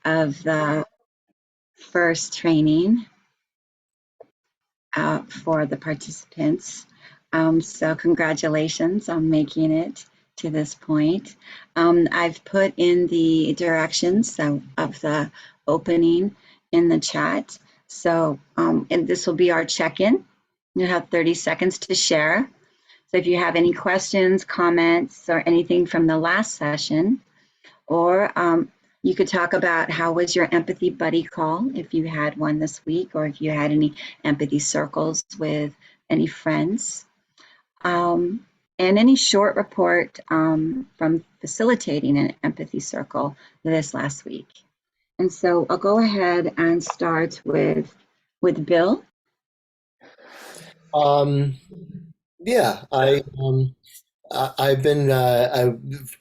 of the first training for the participants. So congratulations on making it to this point. I've put in the directions of the opening in the chat. So, and this will be our check-in. You have 30 seconds to share. So if you have any questions, comments, or anything from the last session, or you could talk about how was your empathy buddy call, if you had one this week, or if you had any empathy circles with any friends. And any short report from facilitating an empathy circle this last week. And so I'll go ahead and start with Bill. Yeah, I've been,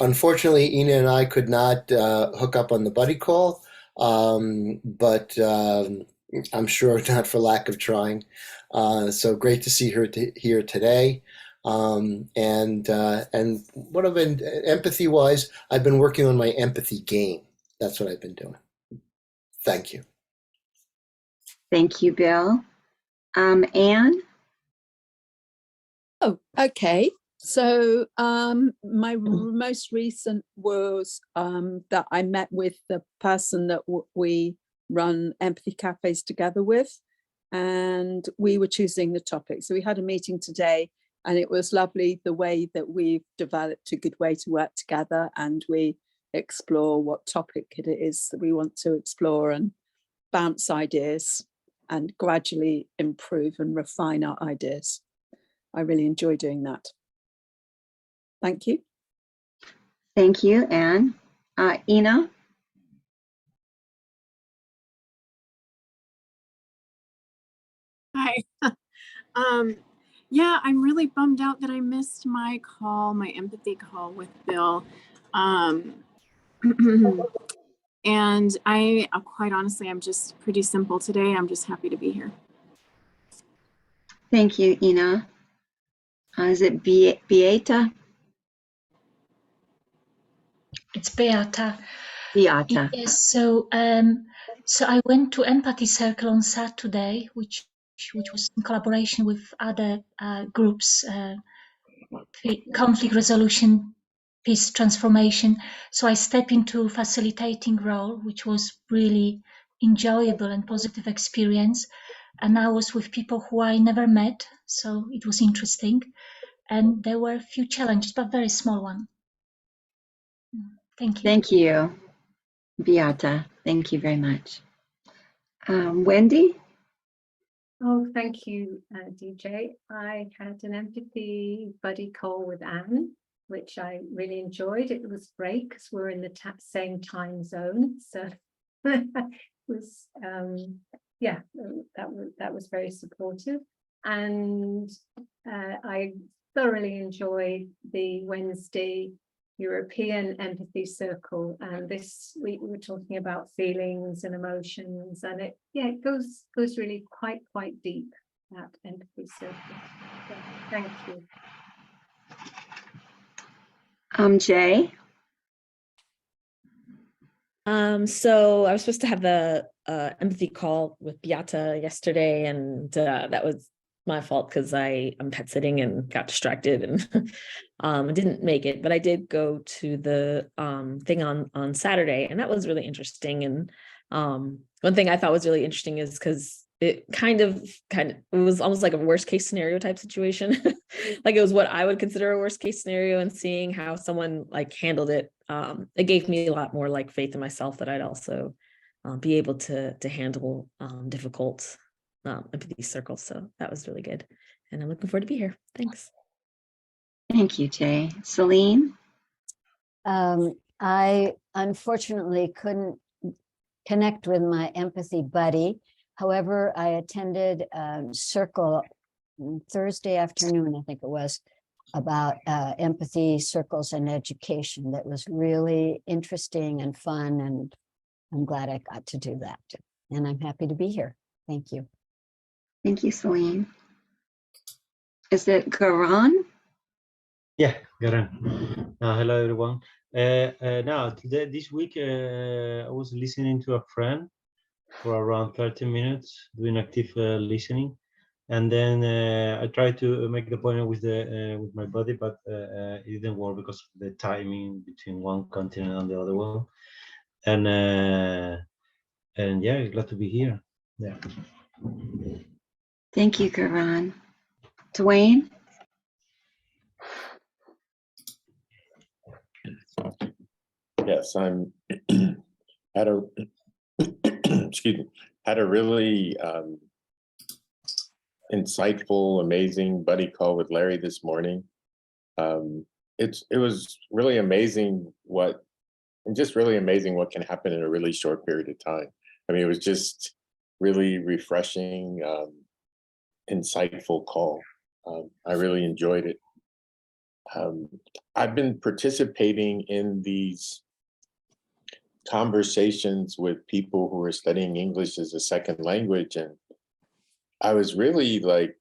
unfortunately, Ina and I could not hook up on the buddy call, but I'm sure not for lack of trying. So great to see her here today. And what I've been, empathy-wise, I've been working on my empathy game. That's what I've been doing. Thank you. Thank you, Bill. Anne? Oh, okay. So my most recent was that I met with the person that we run empathy cafes together with, and we were choosing the topic. So we had a meeting today, and it was lovely the way that we've developed a good way to work together, and we explore what topic it is that we want to explore and bounce ideas and gradually improve and refine our ideas. I really enjoy doing that. Thank you. Thank you, Anne. Ina? Hi. Yeah, I'm really bummed out that I missed my empathy call with Bill. And quite honestly, I'm just pretty simple today. I'm just happy to be here. Thank you, Ina. Is it Beata? It's Beata. Beata. Yes. So I went to Empathy Circle on Saturday, which was in collaboration with other groups, conflict resolution, peace transformation. So I stepped into facilitating role, which was really enjoyable and positive experience. And I was with people who I never met, so it was interesting. And there were a few challenges, but very small one. Thank you. Thank you, Beata. Thank you very much. Wendy? Oh, thank you, DJ. I had an empathy buddy call with Anne, which I really enjoyed. It was great because we're in the same time zone. So it was, yeah, that was very supportive. And I thoroughly enjoyed the Wednesday European Empathy Circle, and this week we were talking about feelings and emotions, and it goes really quite deep, that empathy circle. So, thank you. Jay? So I was supposed to have the empathy call with Beata yesterday, and that was my fault because I'm pet sitting and got distracted and I didn't make it, but I did go to the thing on Saturday, and that was really interesting. And one thing I thought was really interesting is because it kind of it was almost like a worst case scenario type situation. Like it was what I would consider a worst case scenario, and seeing how someone like handled it, it gave me a lot more like faith in myself that I'd also be able to handle difficult empathy circles. So that was really good, and I'm looking forward to be here. Thanks. Thank you, Jay. Celine? I unfortunately couldn't connect with my empathy buddy. However, I attended a circle Thursday afternoon, I think it was, about empathy circles and education. That was really interesting and fun, and I'm glad I got to do that. And I'm happy to be here. Thank you. Thank you, Celine. Is it Garan? Yeah, Garan. Hello, everyone. Now, this week, I was listening to a friend for around 30 minutes, doing active listening, and then I tried to make the appointment with my body, but it didn't work because of the timing between one continent and the other one. And yeah, glad to be here. Yeah. Thank you, Karan. Dwayne? Yes, I'm had a excuse me, had a really insightful, amazing buddy call with Larry this morning. It was really amazing just really amazing what can happen in a really short period of time. I mean, it was just really refreshing, insightful call. I really enjoyed it. I've been participating in these conversations with people who are studying English as a second language, and I was really like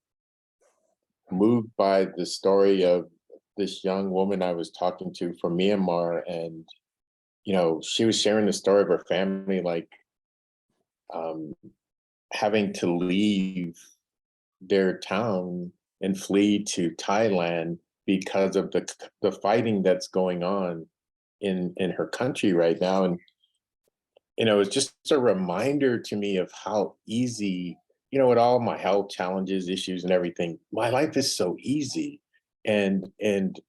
moved by the story of this young woman I was talking to from Myanmar, and she was sharing the story of her family, like having to leave their town and flee to Thailand because of the fighting that's going on in her country right now. And it's just a reminder to me of how easy, with all my health challenges, issues, and everything, my life is so easy. And it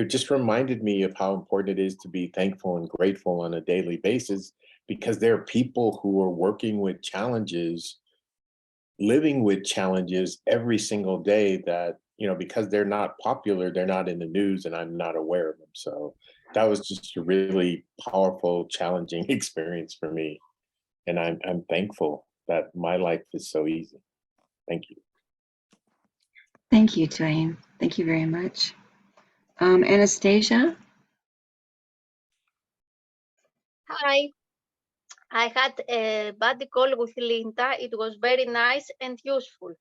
just reminded me of how important it is to be thankful and grateful on a daily basis, because there are people who are working with challenges, living with challenges every single day that, because they're not popular, they're not in the news, and I'm not aware of them. So that was just a really powerful, challenging experience for me. And I'm thankful that my life is so easy. Thank you. Thank you, Dwayne. Thank you very much. Anastasia? Hi, I had a buddy call with Linda. It was very nice and useful.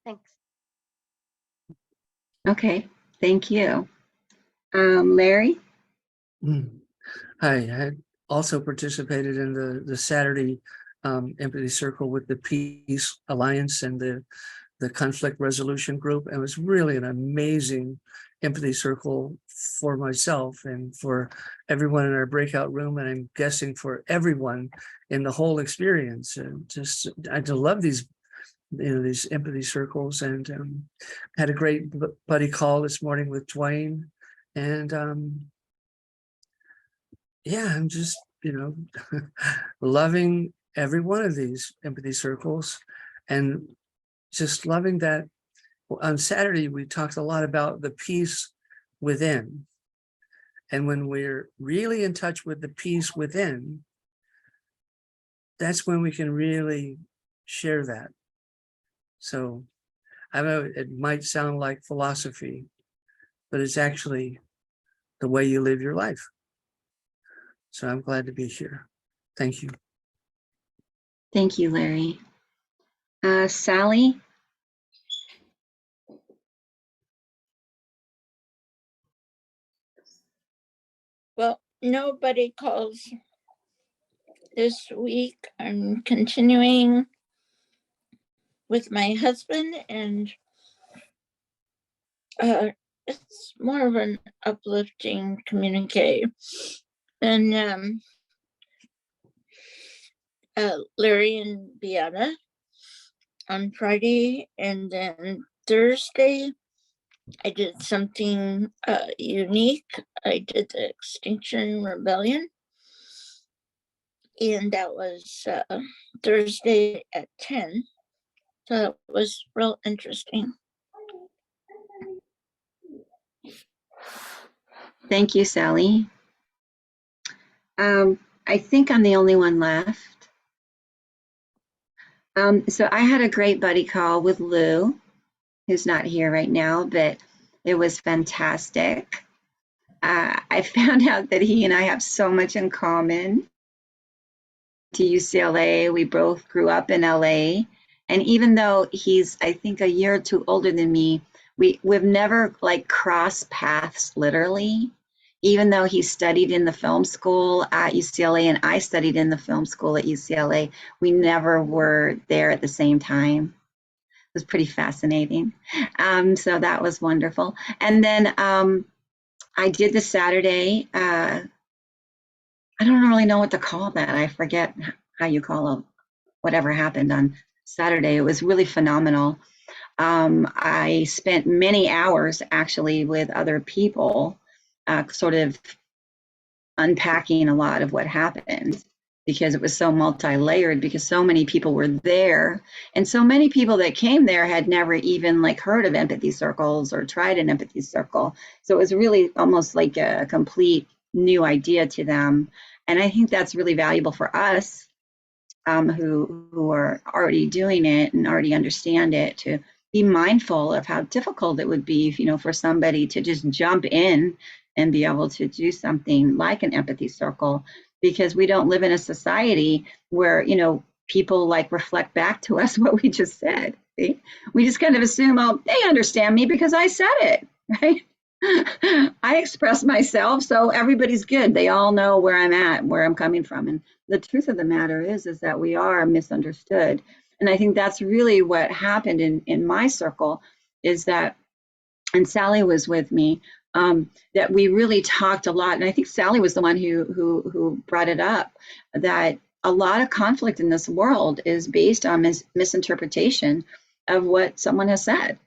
Thanks. Okay, thank you. Larry? Hi, I had also participated in the Saturday Empathy Circle with the Peace Alliance and the Conflict Resolution Group. It was really an amazing empathy circle for myself and for everyone in our breakout room, and I'm guessing for everyone in the whole experience. And I just love these these empathy circles, and had a great buddy call this morning with Dwayne, and yeah, I'm just loving every one of these empathy circles, and just loving that. On Saturday, we talked a lot about the peace within. And when we're really in touch with the peace within, that's when we can really share that. So I know it might sound like philosophy, but it's actually the way you live your life. So I'm glad to be here. Thank you. Thank you, Larry. Sally? Well, nobody calls this week. I'm continuing with my husband, and it's more of an uplifting communique. And Larry and Beata on Friday, and then Thursday I did something unique. I did the Extinction Rebellion, and that was Thursday at 10. So it was real interesting. Thank you, Sally. I think I'm the only one left. So I had a great buddy call with Lou, who's not here right now, but it was fantastic. I found out that he and I have so much in common. To UCLA, we both grew up in LA. And even though he's, I think, a year or two older than me, we've never like crossed paths literally, even though he studied in the film school at UCLA and I studied in the film school at UCLA. We never were there at the same time. It was pretty fascinating. So that was wonderful. And then I did the Saturday, I don't really know what to call that. I forget how you call whatever happened on Saturday. It was really phenomenal. I spent many hours actually with other people, sort of unpacking a lot of what happened, because it was so multi-layered, because so many people were there, and so many people that came there had never even like heard of empathy circles or tried an empathy circle. So it was really almost like a complete new idea to them. And I think that's really valuable for us who are already doing it and already understand it, to be mindful of how difficult it would be, for somebody to just jump in and be able to do something like an empathy circle, because we don't live in a society where, people like reflect back to us what we just said. See? We just kind of assume, oh, they understand me because I said it, right? I express myself, so everybody's good. They all know where I'm at, where I'm coming from. And the truth of the matter is that we are misunderstood. And I think that's really what happened in my circle, is that, and Sally was with me, that we really talked a lot. And I think Sally was the one who brought it up, that a lot of conflict in this world is based on misinterpretation of what someone has said.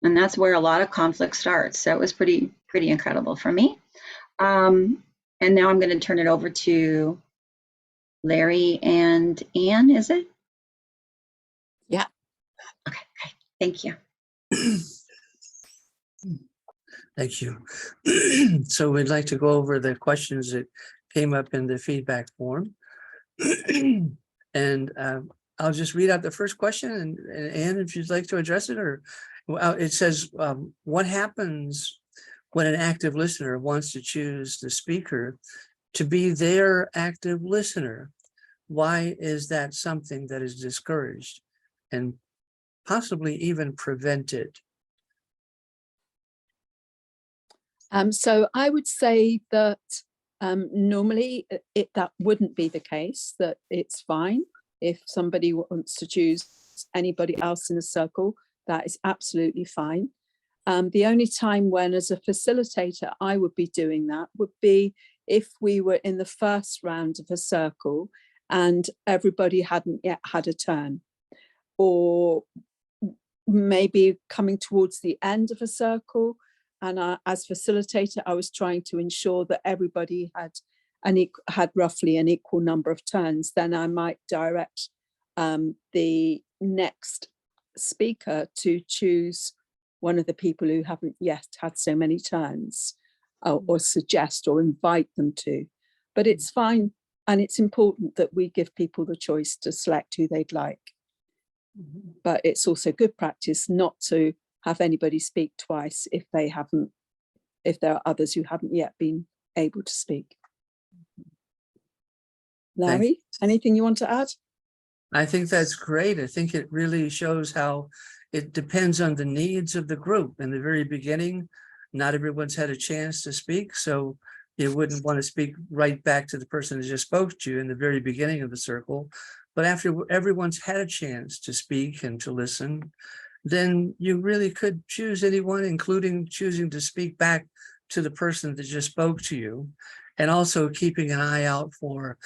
And that's where a lot of conflict starts. So it was pretty incredible for me. And now I'm going to turn it over to Larry and Anne, is it? Yeah. Okay, thank you. Thank you. So we'd like to go over the questions that came up in the feedback form. And I'll just read out the first question, and Anne, if you'd like to address it, or it says, what happens when an active listener wants to choose the speaker to be their active listener? Why is that something that is discouraged and possibly even prevented? So I would say that normally that wouldn't be the case, that it's fine if somebody wants to choose anybody else in a circle. That is absolutely fine. The only time when, as a facilitator, I would be doing that would be if we were in the first round of a circle and everybody hadn't yet had a turn, or maybe coming towards the end of a circle. And as facilitator, I was trying to ensure that everybody had roughly an equal number of turns. Then I might direct the next speaker to choose one of the people who haven't yet had so many turns, or suggest or invite them to. But it's fine, and it's important that we give people the choice to select who they'd like. But it's also good practice not to have anybody speak twice if there are others who haven't yet been able to speak. Larry, anything you want to add? I think that's great. I think it really shows how it depends on the needs of the group. In the very beginning, not everyone's had a chance to speak, so you wouldn't want to speak right back to the person who just spoke to you in the very beginning of the circle. But after everyone's had a chance to speak and to listen, then you really could choose anyone, including choosing to speak back to the person that just spoke to you, and also keeping an eye out for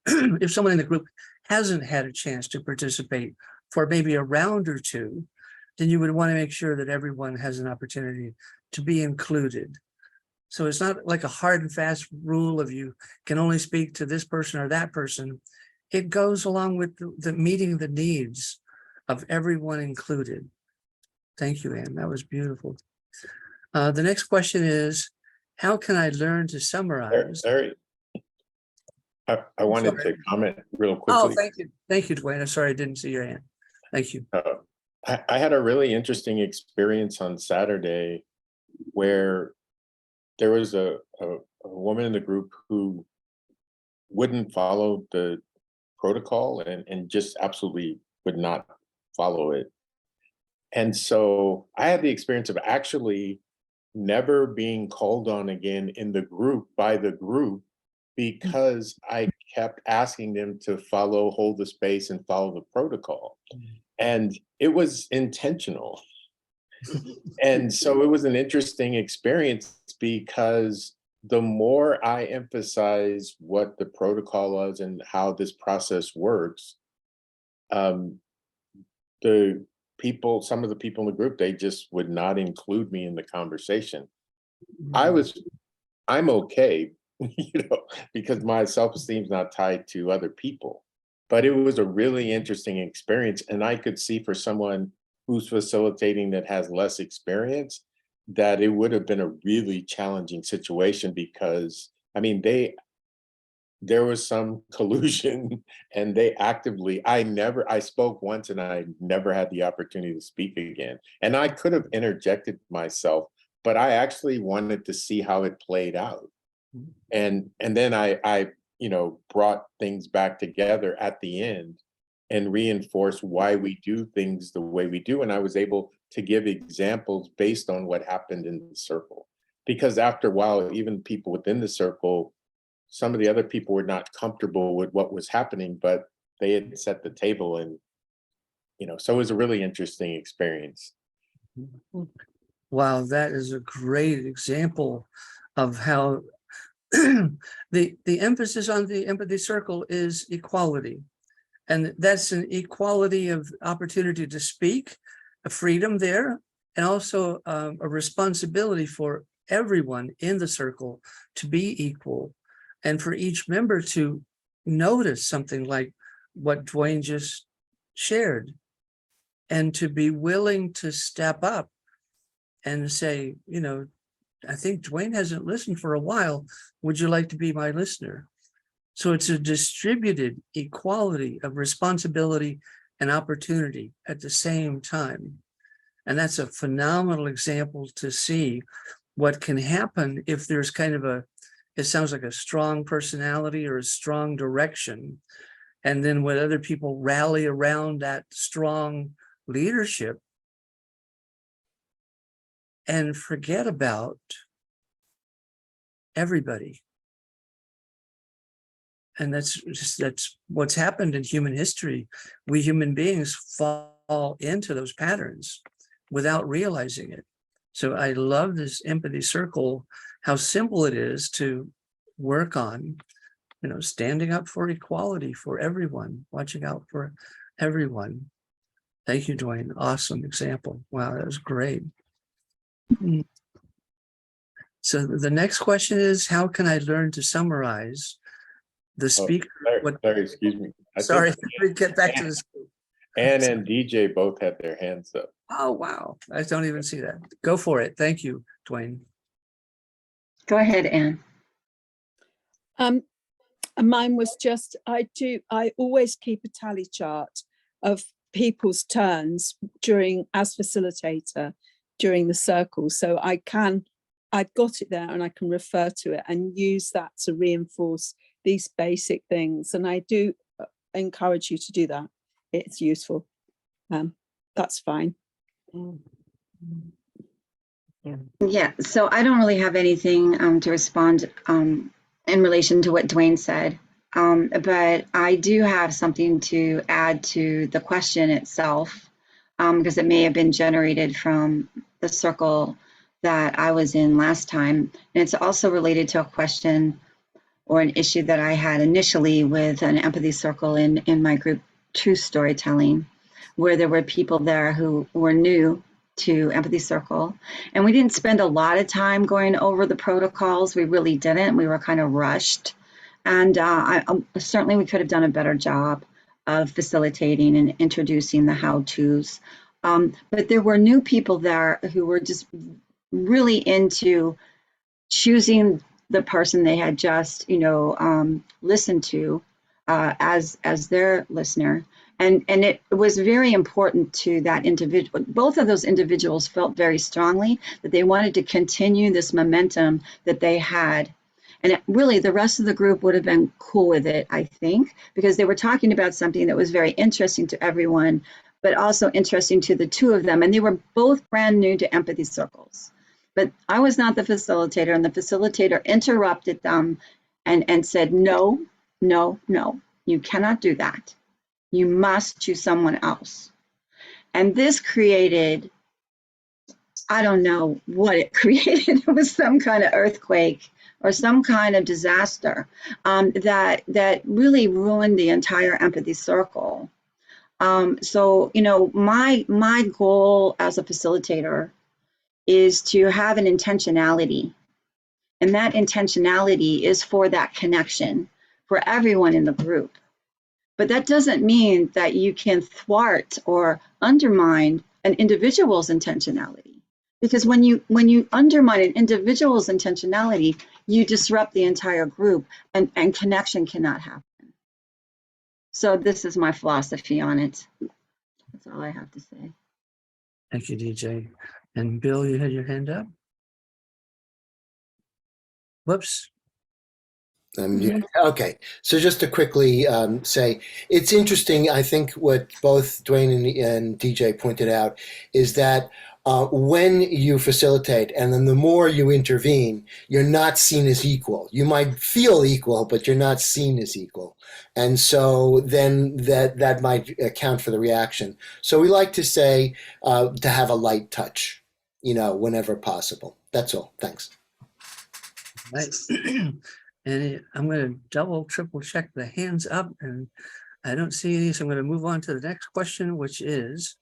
if someone in the group hasn't had a chance to participate for maybe a round or two, then you would want to make sure that everyone has an opportunity to be included. So it's not like a hard and fast rule of you can only speak to this person or that person. It goes along with the meeting the needs of everyone included. Thank you, Anne. That was beautiful. The next question is, how can I learn to summarize? Larry, I wanted to comment real quickly. Oh, thank you. Thank you, Dwayne. I'm sorry I didn't see your hand. Thank you. I had a really interesting experience on Saturday where there was a woman in the group who wouldn't follow the protocol and just absolutely would not follow it. And so I had the experience of actually never being called on again in the group by the group because I kept asking them to hold the space and follow the protocol. And it was intentional. And so it was an interesting experience because the more I emphasize what the protocol was and how this process works, some of the people in the group, they just would not include me in the conversation. I'm okay, because my self-esteem is not tied to other people. But it was a really interesting experience. And I could see for someone who's facilitating that has less experience, that it would have been a really challenging situation because, I mean, there was some collusion and I spoke once and I never had the opportunity to speak again. And I could have interjected myself, but I actually wanted to see how it played out. And then I brought things back together at the end and reinforced why we do things the way we do. And I was able to give examples based on what happened in the circle. Because after a while, even people within the circle, some of the other people were not comfortable with what was happening, but they had set the table and, so it was a really interesting experience. Wow, that is a great example of how the emphasis on the empathy circle is equality. And that's an equality of opportunity to speak, a freedom there, and also a responsibility for everyone in the circle to be equal, and for each member to notice something like what Dwayne just shared, and to be willing to step up and say, I think Dwayne hasn't listened for a while. Would you like to be my listener? So it's a distributed equality of responsibility and opportunity at the same time. And that's a phenomenal example to see what can happen if there's kind of it sounds like a strong personality or a strong direction. And then when other people rally around that strong leadership and forget about everybody. And that's what's happened in human history. We human beings fall into those patterns without realizing it. So I love this empathy circle, how simple it is to work on, standing up for equality for everyone, watching out for everyone. Thank you, Dwayne. Awesome example. Wow, that was great. So the next question is, how can I learn to summarize the speaker? Sorry, excuse me. Sorry, get back to this. Anne and DJ both had their hands up. Oh, wow. I don't even see that. Go for it. Thank you, Dwayne. Go ahead, Anne. Mine was just, I always keep a tally chart of people's turns as facilitator during the circle. So I've got it there and I can refer to it and use that to reinforce these basic things. And I do encourage you to do that. It's useful. That's fine. Yeah, so I don't really have anything to respond in relation to what Dwayne said, but I do have something to add to the question itself, because it may have been generated from the circle that I was in last time. And it's also related to a question or an issue that I had initially with an empathy circle in my group, True Storytelling, where there were people there who were new to empathy circle. And we didn't spend a lot of time going over the protocols. We really didn't. We were kind of rushed. And certainly we could have done a better job of facilitating and introducing the how-tos. But there were new people there who were just really into choosing the person they had just, listened to as their listener. And it was very important to that individual. Both of those individuals felt very strongly that they wanted to continue this momentum that they had. And really, the rest of the group would have been cool with it, I think, because they were talking about something that was very interesting to everyone, but also interesting to the two of them. And they were both brand new to empathy circles. But I was not the facilitator, and the facilitator interrupted them and said, no, no, no, you cannot do that. You must choose someone else. And this created, I don't know what it created. It was some kind of earthquake or some kind of disaster that really ruined the entire empathy circle. So, you know, my goal as a facilitator is to have an intentionality. And that intentionality is for that connection for everyone in the group. But that doesn't mean that you can thwart or undermine an individual's intentionality. Because when you undermine an individual's intentionality, you disrupt the entire group, and connection cannot happen. So this is my philosophy on it. That's all I have to say. Thank you, DJ. And Bill, you had your hand up? Whoops. Okay, so just to quickly say, it's interesting, I think what both Dwayne and DJ pointed out is that when you facilitate and then the more you intervene, you're not seen as equal. You might feel equal, but you're not seen as equal. And so then that might account for the reaction. So we like to say to have a light touch, you know, whenever possible. That's all. Thanks. Right. And I'm going to double, triple check the hands up, and I don't see any, so I'm going to move on to the next question, which is,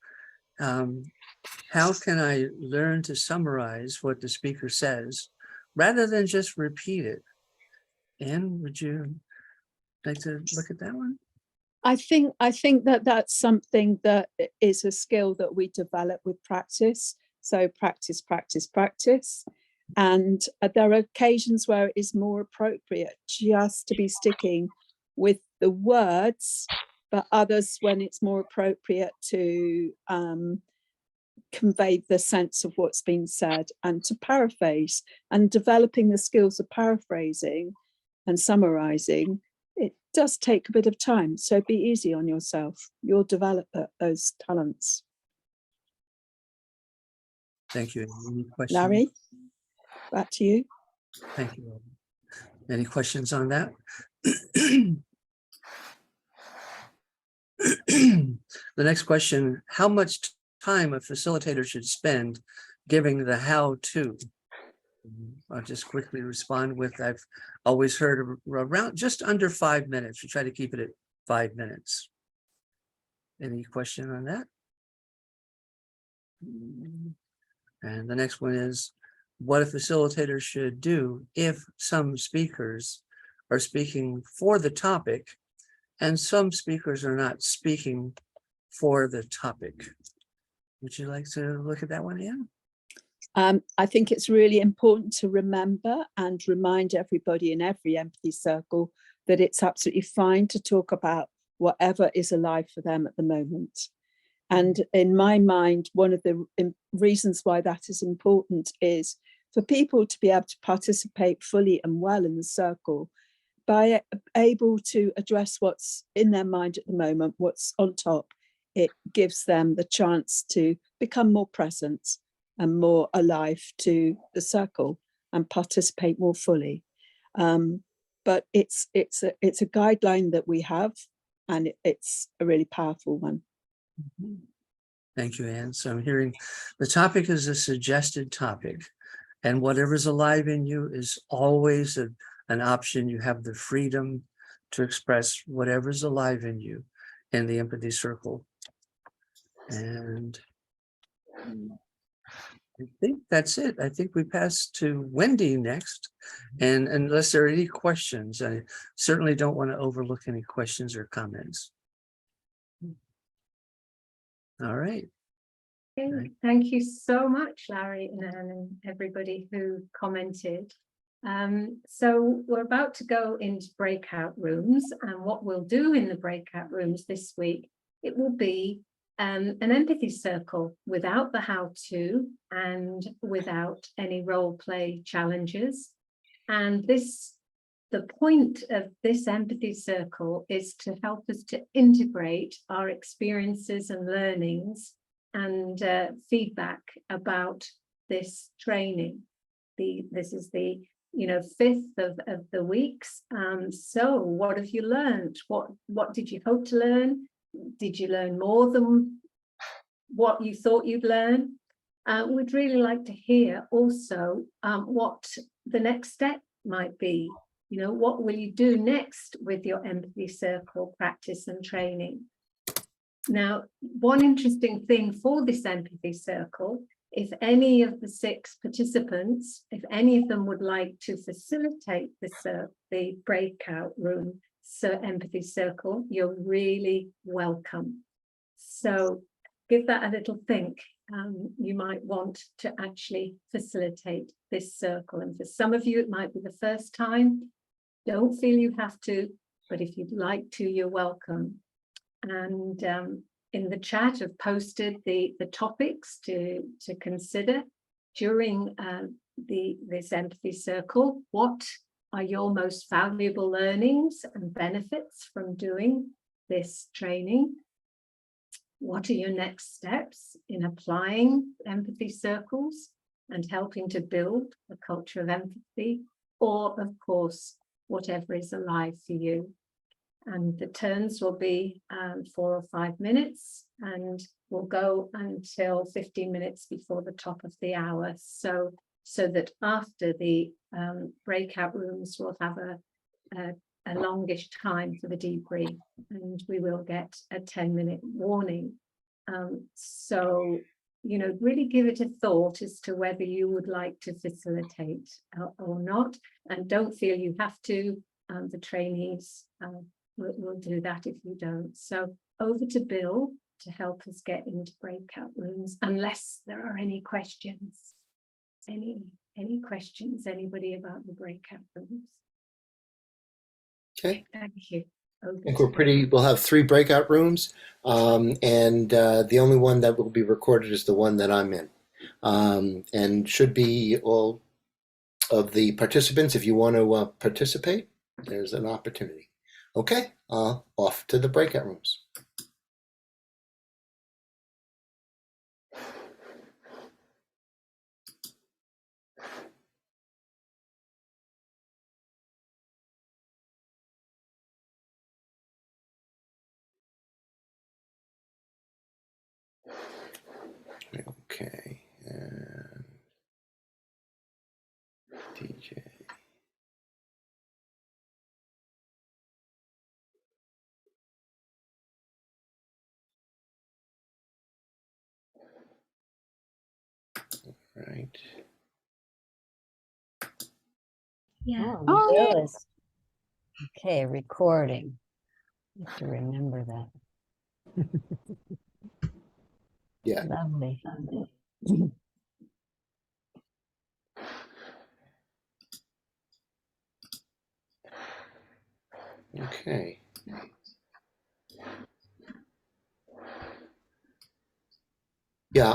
how can I learn to summarize what the speaker says rather than just repeat it? Anne, would you like to look at that one? I think that that's something that is a skill that we develop with practice. So practice, practice, practice. And there are occasions where it is more appropriate just to be sticking with the words, but others when it's more appropriate to convey the sense of what's been said and to paraphrase. And developing the skills of paraphrasing and summarizing, it does take a bit of time. So be easy on yourself. You'll develop those talents. Thank you. Any questions? Larry, back to you. Thank you. Any questions on that? The next question, how much time a facilitator should spend giving the how-to? I'll just quickly respond with, I've always heard around just under 5 minutes. We try to keep it at 5 minutes. Any question on that? And the next one is, what a facilitator should do if some speakers are speaking for the topic and some speakers are not speaking for the topic. Would you like to look at that one, Anne? I think it's really important to remember and remind everybody in every empathy circle that it's absolutely fine to talk about whatever is alive for them at the moment. And in my mind, one of the reasons why that is important is for people to be able to participate fully and well in the circle by able to address what's in their mind at the moment, what's on top. It gives them the chance to become more present and more alive to the circle and participate more fully. But it's a guideline that we have, and it's a really powerful one. Thank you, Anne. So I'm hearing the topic is a suggested topic, and whatever's alive in you is always an option. You have the freedom to express whatever's alive in you in the empathy circle. And I think that's it. I think we pass to Wendy next. And unless there are any questions, I certainly don't want to overlook any questions or comments. All right. Okay. Thank you so much, Larry and everybody who commented. So we're about to go into breakout rooms, and what we'll do in the breakout rooms this week, it will be an empathy circle without the how-to and without any role play challenges. And this the point of this empathy circle is to help us to integrate our experiences and learnings and feedback about this training. This is the fifth of the weeks. So what have you learned? What did you hope to learn? Did you learn more than what you thought you'd learn? We'd really like to hear also what the next step might be. What will you do next with your empathy circle practice and training? Now, one interesting thing for this empathy circle, if any of the 6 participants, if any of them would like to facilitate the breakout room empathy circle, you're really welcome. So give that a little think. You might want to actually facilitate this circle. And for some of you, it might be the first time. Don't feel you have to, but if you'd like to, you're welcome. And in the chat, I've posted the topics to consider during this empathy circle. What are your most valuable learnings and benefits from doing this training? What are your next steps in applying empathy circles and helping to build a culture of empathy? Or, of course, whatever is alive for you. And the turns will be 4 or 5 minutes, and will go until 15 minutes before the top of the hour. So that after the breakout rooms, we'll have a longish time for the debrief, and we will get a 10-minute warning. So, really give it a thought as to whether you would like to facilitate or not, and don't feel you have to. The trainees will do that if you don't. So over to Bill to help us get into breakout rooms, unless there are any questions. Any questions, anybody, about the breakout rooms? Okay. Thank you. I think we'll have 3 breakout rooms, and the only one that will be recorded is the one that I'm in. And should be all of the participants. If you want to participate, there's an opportunity. Okay, off to the breakout rooms. Okay, and DJ. Right. Yeah. Oh, Bill is okay. Recording. I have to remember that. Yeah. Lovely. Okay. Yeah,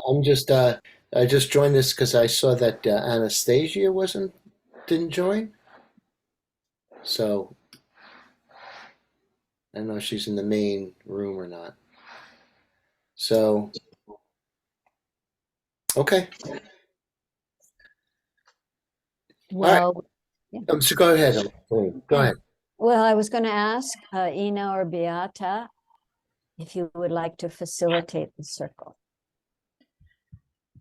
I just joined this because I saw that Anastasia didn't join. So I don't know if she's in the main room or not. So, okay. Well, So go ahead. Go ahead. Well, I was going to ask Ina or Beata if you would like to facilitate the circle.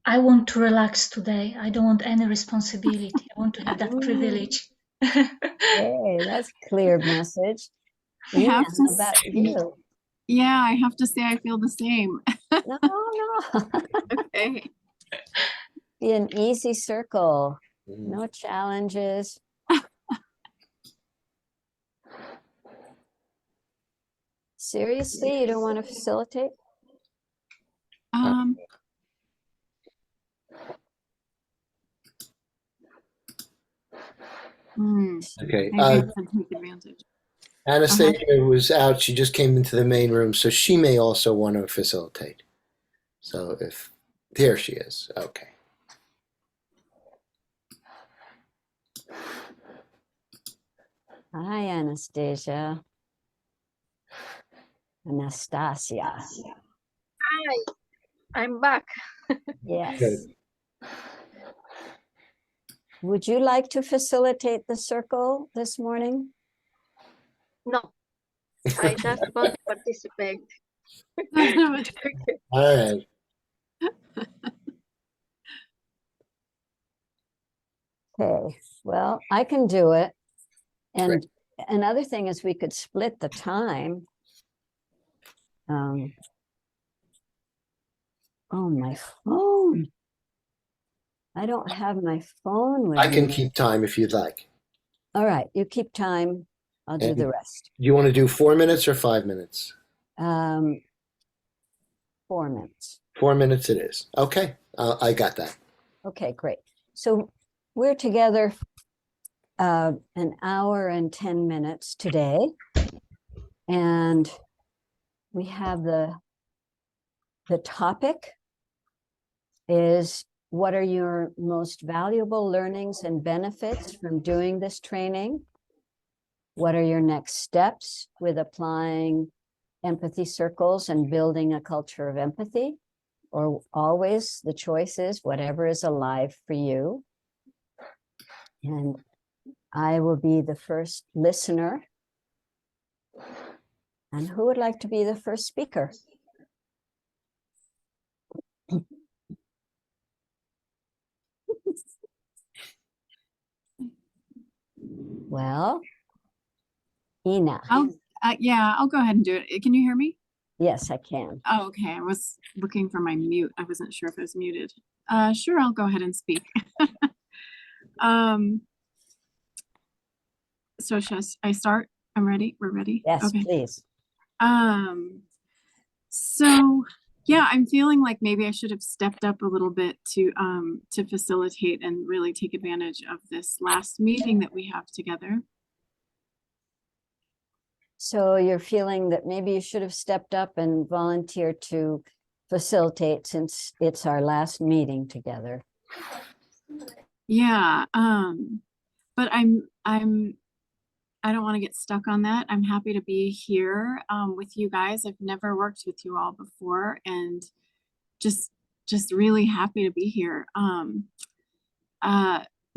I want to relax today. I don't want any responsibility. I want to have that privilege. Hey, that's a clear message. I Ina, have to how about say, you? yeah, I have to say I feel the same. No. Okay. Be an easy circle. Mm. No challenges. Seriously, you don't want to facilitate? Okay. Maybe I can take advantage. Anastasia was out. She just came into the main room, so she may also want to facilitate. So there she is. Okay. Hi, Anastasia. Anastasia. Hi, I'm back. Yes. Good. Would you like to facilitate the circle this morning? No, I just want to participate. All right. Okay, well, I can do it. And Great. another thing is we could split the time. Oh, my phone. I don't have my phone with I can me. keep time if you'd like. All right, you keep time. I'll do And the rest. you want to do 4 minutes or 5 minutes? 4 minutes. 4 minutes it is. Okay, I got that. Okay, great. So we're together an hour and 10 minutes today. And we have the topic is, what are your most valuable learnings and benefits from doing this training? What are your next steps with applying empathy circles and building a culture of empathy? Or always the choice is whatever is alive for you. And I will be the first listener. And who would like to be the first speaker? Well, Ina. Yeah, I'll go ahead and do it. Can you hear me? Yes, I can. Oh, okay. I was looking for my mute. I wasn't sure if I was muted. Sure, I'll go ahead and speak. So should I start? I'm ready. We're ready. Yes, okay. Please. So yeah, I'm feeling like maybe I should have stepped up a little bit to facilitate and really take advantage of this last meeting that we have together. So you're feeling that maybe you should have stepped up and volunteered to facilitate since it's our last meeting together. Yeah, but I don't want to get stuck on that. I'm happy to be here with you guys. I've never worked with you all before, and just really happy to be here.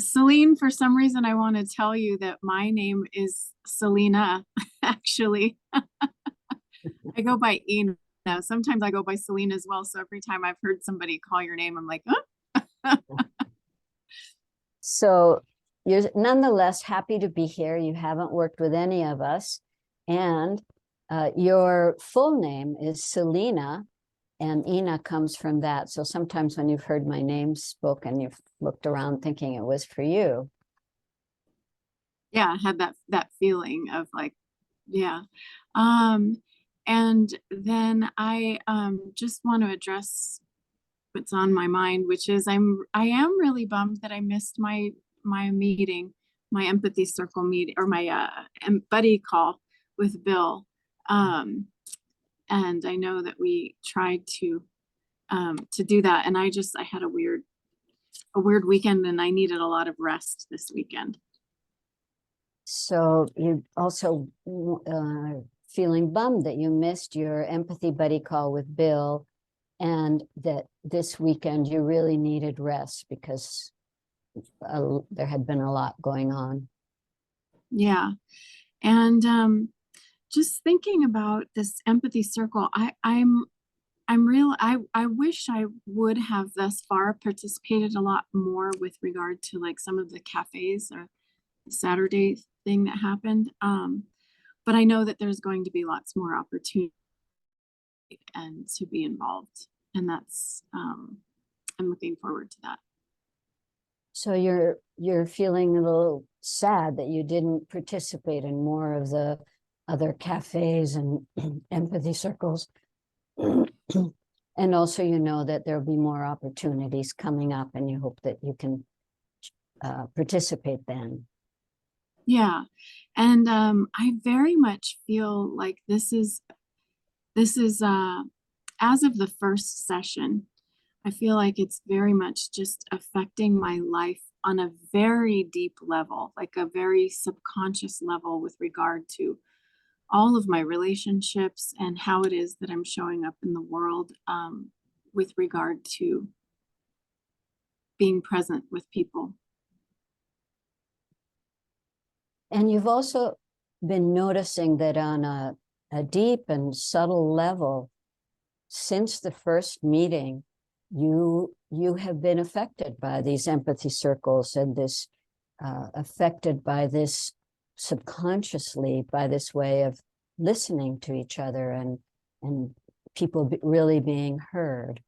Celine, for some reason, I want to tell you that my name is Selena, actually. I go by Ina. Sometimes I go by Celine as well. So every time I've heard somebody call your name, I'm like, huh? So you're nonetheless happy to be here. You haven't worked with any of us. And your full name is Selena, and Ina comes from that. So sometimes when you've heard my name spoken, you've looked around thinking it was for you. Yeah, I had that feeling of like, yeah. And then I just want to address what's on my mind, which is I am really bummed that I missed my meeting, my empathy circle meeting, or my buddy call with Bill. And I know that we tried to do that, and I had a weird weekend, and I needed a lot of rest this weekend. So you also feeling bummed that you missed your empathy buddy call with Bill, and that this weekend you really needed rest because there had been a lot going on. Yeah. And just thinking about this empathy circle, I wish I would have thus far participated a lot more with regard to like some of the cafes or the Saturday thing that happened. But I know that there's going to be lots more opportunity and to be involved. And that's, I'm looking forward to that. So you're feeling a little sad that you didn't participate in more of the other cafes and empathy circles. And also, you know that there'll be more opportunities coming up, and you hope that you can participate then. Yeah. And I very much feel like this is as of the first session, I feel like it's very much just affecting my life on a very deep level, like a very subconscious level with regard to all of my relationships and how it is that I'm showing up in the world with regard to being present with people. And you've also been noticing that on a deep and subtle level, since the first meeting, you have been affected by these empathy circles and this affected by this subconsciously by this way of listening to each other and people really being heard.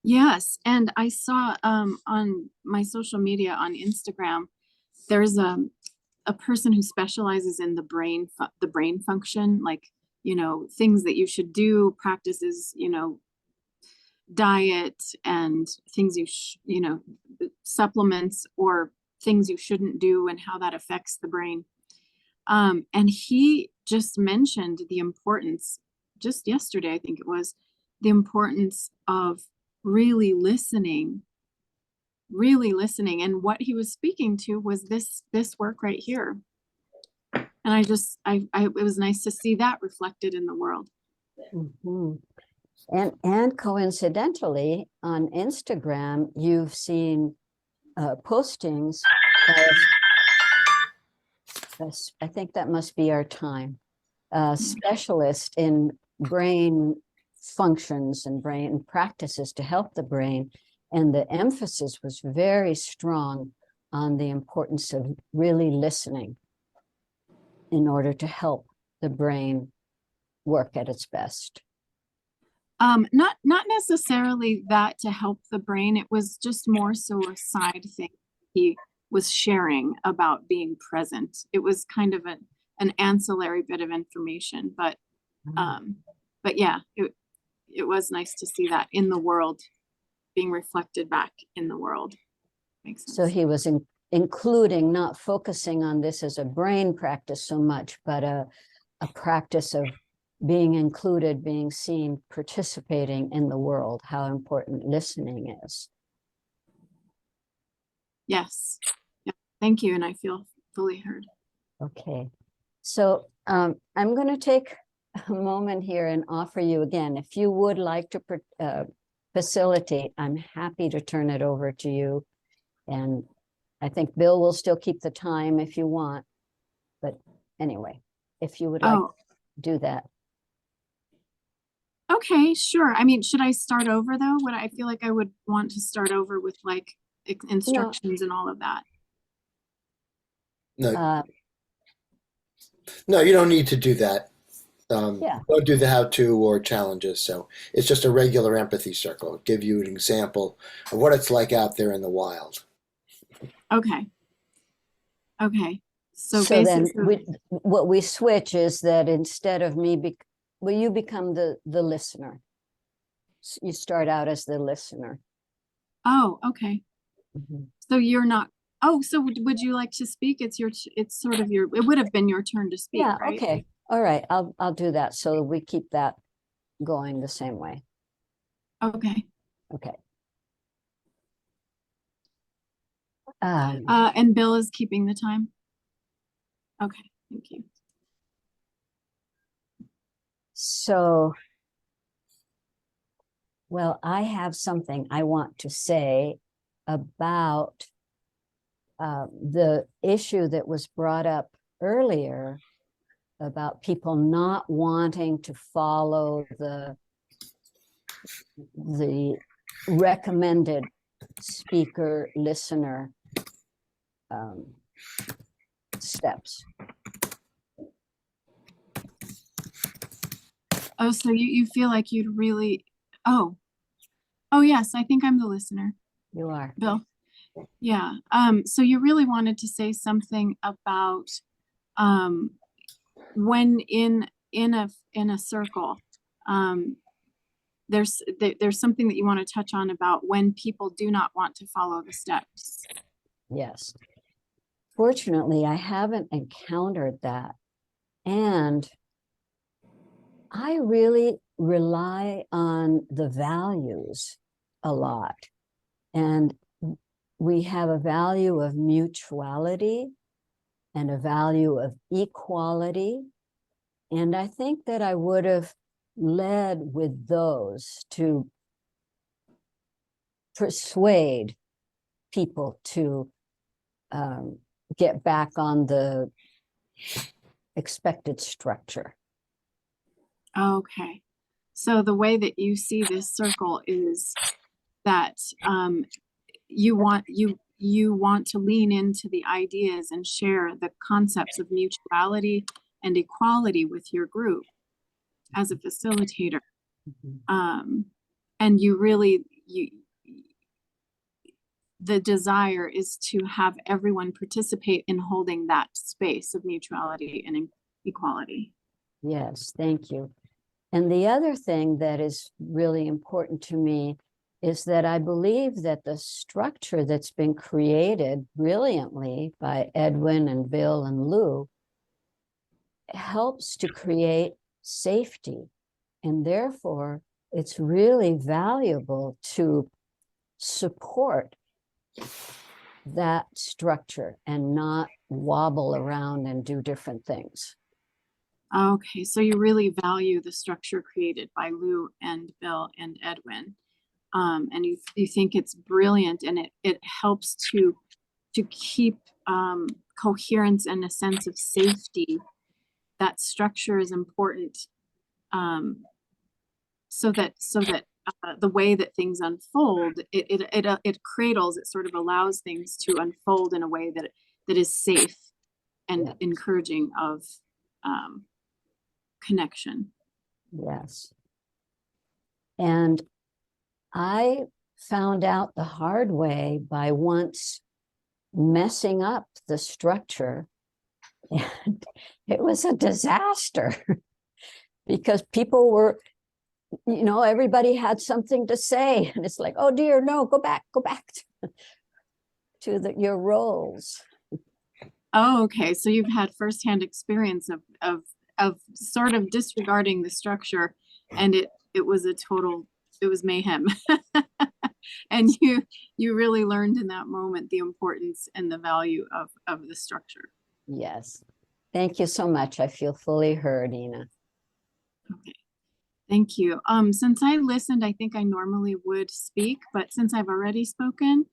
Yes, and I saw on my social media on Instagram, there's a person who specializes in the brain function, like, you know, things that you should do, practices, you know, diet and things you know, supplements or things you shouldn't do and how that affects the brain. And he just mentioned the importance, just yesterday, I think it was, the importance of really listening. And what he was speaking to was this work right here. And it was nice to see that reflected in the world. Mm-hmm. And coincidentally, on Instagram, you've seen postings of, I think that must be our time, specialist in brain functions and brain practices to help the brain. And the emphasis was very strong on the importance of really listening in order to help the brain work at its best. Not necessarily that to help the brain. It was just more so a side thing he was sharing about being present. It was kind of an ancillary bit of information, but yeah, it was nice to see that in the world, being reflected back in the world. Makes sense. So he was including, not focusing on this as a brain practice so much, but a practice of being included, being seen, participating in the world, how important listening is. Yes. Yeah. Thank you. And I feel fully heard. Okay. So I'm going to take a moment here and offer you again, if you would like to facilitate, I'm happy to turn it over to you. And I think Bill will still keep the time if you want. But anyway, if you would like to do that. Okay, sure. I mean, should I start over though? I feel like I would want to start over with like instructions and all of that. No, no, you don't need to do that. Yeah. Don't do the how-to or challenges. So it's just a regular empathy circle. It'll give you an example of what it's like out there in the wild. Okay. Okay. So then basically, what we switch is that instead of me, will you become the listener? You start out as the listener. oh, okay. Mm-hmm. So you're not, so would you like to speak? It's sort of it would have been your turn to speak, Yeah, right? okay. All right, I'll do that so we keep that going the same way. Okay. Okay. And Bill is keeping the time? Okay, thank you. So, well, I have something I want to say about the issue that was brought up earlier about people not wanting to follow the recommended speaker listener steps. Oh, so you feel like you'd really, oh yes, I think I'm the listener. You are. Bill. Yeah. So you really wanted to say something about when in a circle, there's something that you want to touch on about when people do not want to follow the steps. Yes. Fortunately, I haven't encountered that. And I really rely on the values a lot. And we have a value of mutuality and a value of equality. And I think that I would have led with those to persuade people to get back on the expected structure. Okay. So the way that you see this circle is that you want to lean into the ideas and share the concepts of mutuality and equality with your group as a facilitator. And the desire is to have everyone participate in holding that space of mutuality and equality. Yes, thank you. And the other thing that is really important to me is that I believe that the structure that's been created brilliantly by Edwin and Bill and Lou helps to create safety. And therefore, it's really valuable to support that structure and not wobble around and do different things. Okay, so you really value the structure created by Lou and Bill and Edwin. And you think it's brilliant, and it helps to keep coherence and a sense of safety. That structure is important, so that the way that things unfold, it cradles, it sort of allows things to unfold in a way that is safe and encouraging of connection. Yes. And I found out the hard way by once messing up the structure, and it was a disaster because people were, everybody had something to say, and it's like, oh dear, no, go back to your roles. Oh, okay. So you've had firsthand experience of sort of disregarding the structure, and it was mayhem. And you really learned in that moment the importance and the value of the structure. Yes. Thank you so much. I feel fully heard, Ina. Okay. Thank you. Since I listened, I think I normally would speak, but since I've already spoken,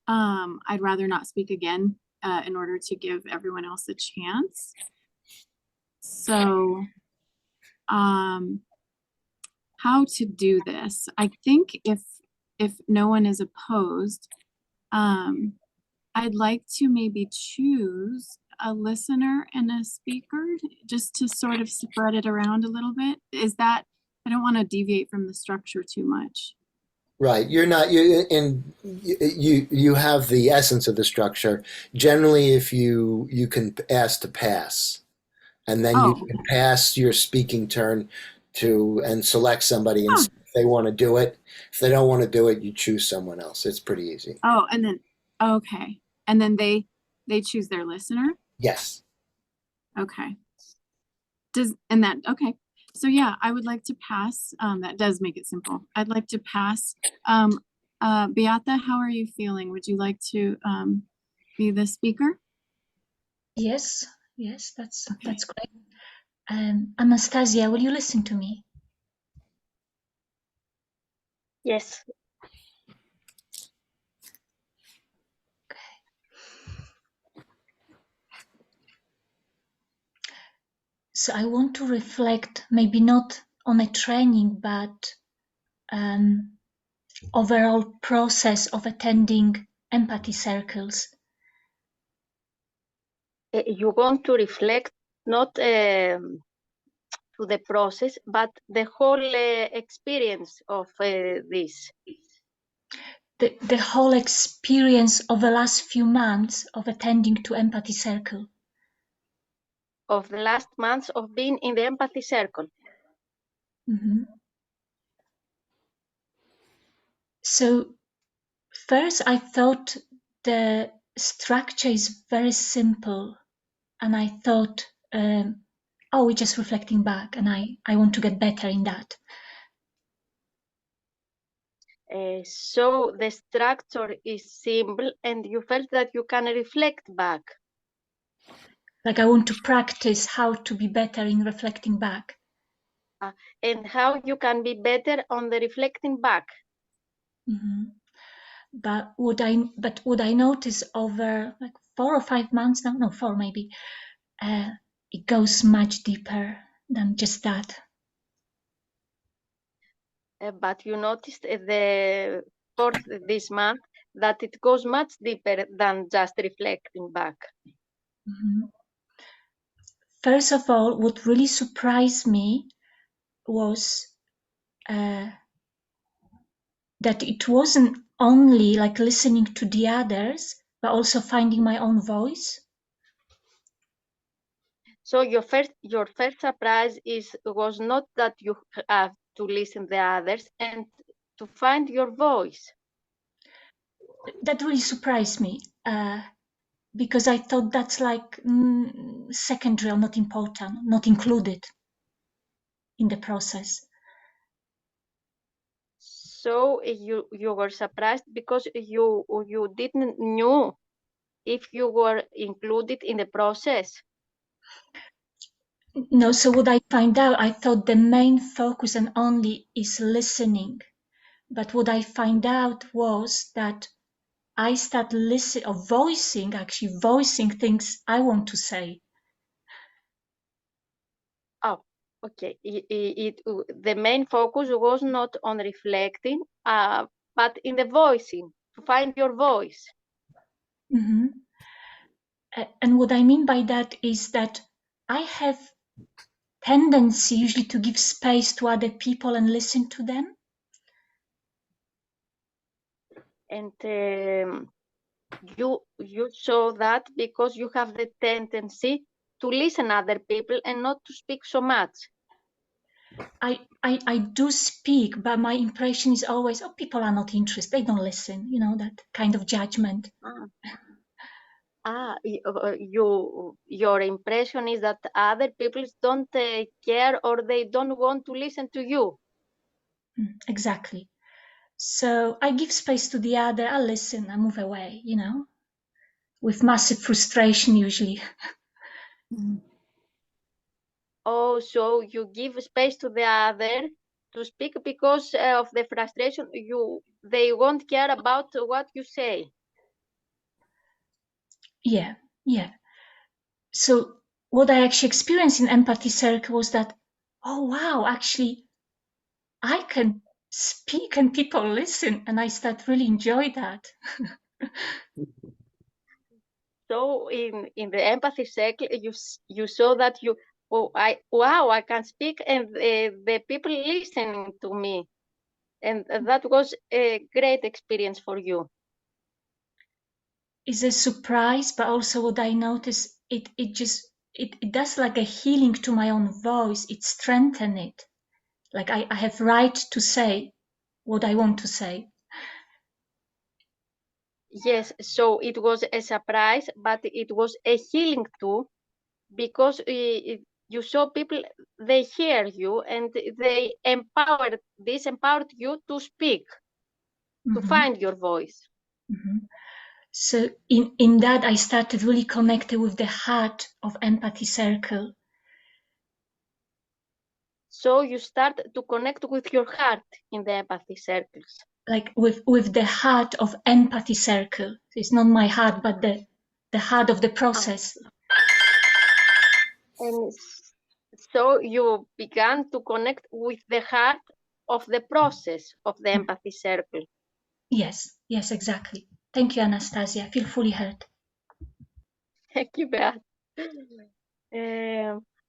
I'd rather not speak again in order to give everyone else a chance. So, how to do this? I think if no one is opposed, I'd like to maybe choose a listener and a speaker just to sort of spread it around a little bit. Is that, I don't want to deviate from the structure too much. Right. You have the essence of the structure. Generally, if you can ask to pass, and then you can pass your speaking turn and select somebody and see if they want to do it. If they don't want to do it, you choose someone else. It's pretty easy. Oh, and then, okay. And then they choose their listener? Yes. Okay. Okay. So yeah, I would like to pass. That does make it simple. I'd like to pass. Beata, how are you feeling? Would you like to be the speaker? Yes, that's great. Anastasia, will you listen to me? Yes. So I want to reflect, maybe not on a training, but overall process of attending empathy circles. You want to reflect not to the process, but the whole experience of this. The whole experience of the last few months of attending to empathy circle. Of the last months of being in the empathy circle. Mm-hmm. So first I thought the structure is very simple, and I thought, we're just reflecting back, and I want to get better in that. So the structure is simple and you felt that you can reflect back. Like I want to practice how to be better in reflecting back. And how you can be better on the reflecting back. Mm-hmm. But would I notice over like 4 or 5 months now? No, 4 maybe. It goes much deeper than just that. But you noticed the fourth this month that it goes much deeper than just reflecting back. Mm-hmm. First of all, what really surprised me was that it wasn't only like listening to the others, but also finding my own voice. So your first surprise was not that you have to listen the others and to find your voice. That really surprised me because I thought that's like secondary or not important, not included in the process. So you were surprised because you didn't know if you were included in the process. No, so what I find out, I thought the main focus and only is listening. But what I find out was that I start listening or voicing things I want to say. Oh, okay. The main focus was not on reflecting, but in the voicing, to find your voice. Mm-hmm. And what I mean by that is that I have tendency usually to give space to other people and listen to them. And you saw that because you have the tendency to listen other people and not to speak so much. I do speak, but my impression is always, oh, people are not interested. They don't listen, that kind of judgment. Your impression is that other people don't care or they don't want to listen to you. Exactly. So I give space to the other, I listen, I move away, with massive frustration usually. Oh, so you give space to the other to speak because of the frustration. They won't care about what you say. Yeah. So what I actually experienced in Empathy Circle was that, oh wow, actually, I can speak and people listen, and I start really enjoy that. So in the Empathy Circle, you saw that I can speak and the people listening to me, and that was a great experience for you. It's a surprise, but also what I notice, it does like a healing to my own voice. It strengthens it. Like I have right to say what I want to say. Yes, so it was a surprise, but it was a healing too, because you saw people, they hear you and they empowered you to speak, to find your voice. So in that, I started really connected with the heart of Empathy Circle. So you start to connect with your heart in the Empathy Circles. Like with the heart of Empathy Circle. It's not my heart, but the heart of the process. And so you began to connect with the heart of the process of the Empathy Circle. Yes, exactly. Thank you, Anastasia. I feel fully heard. Thank you, Beat.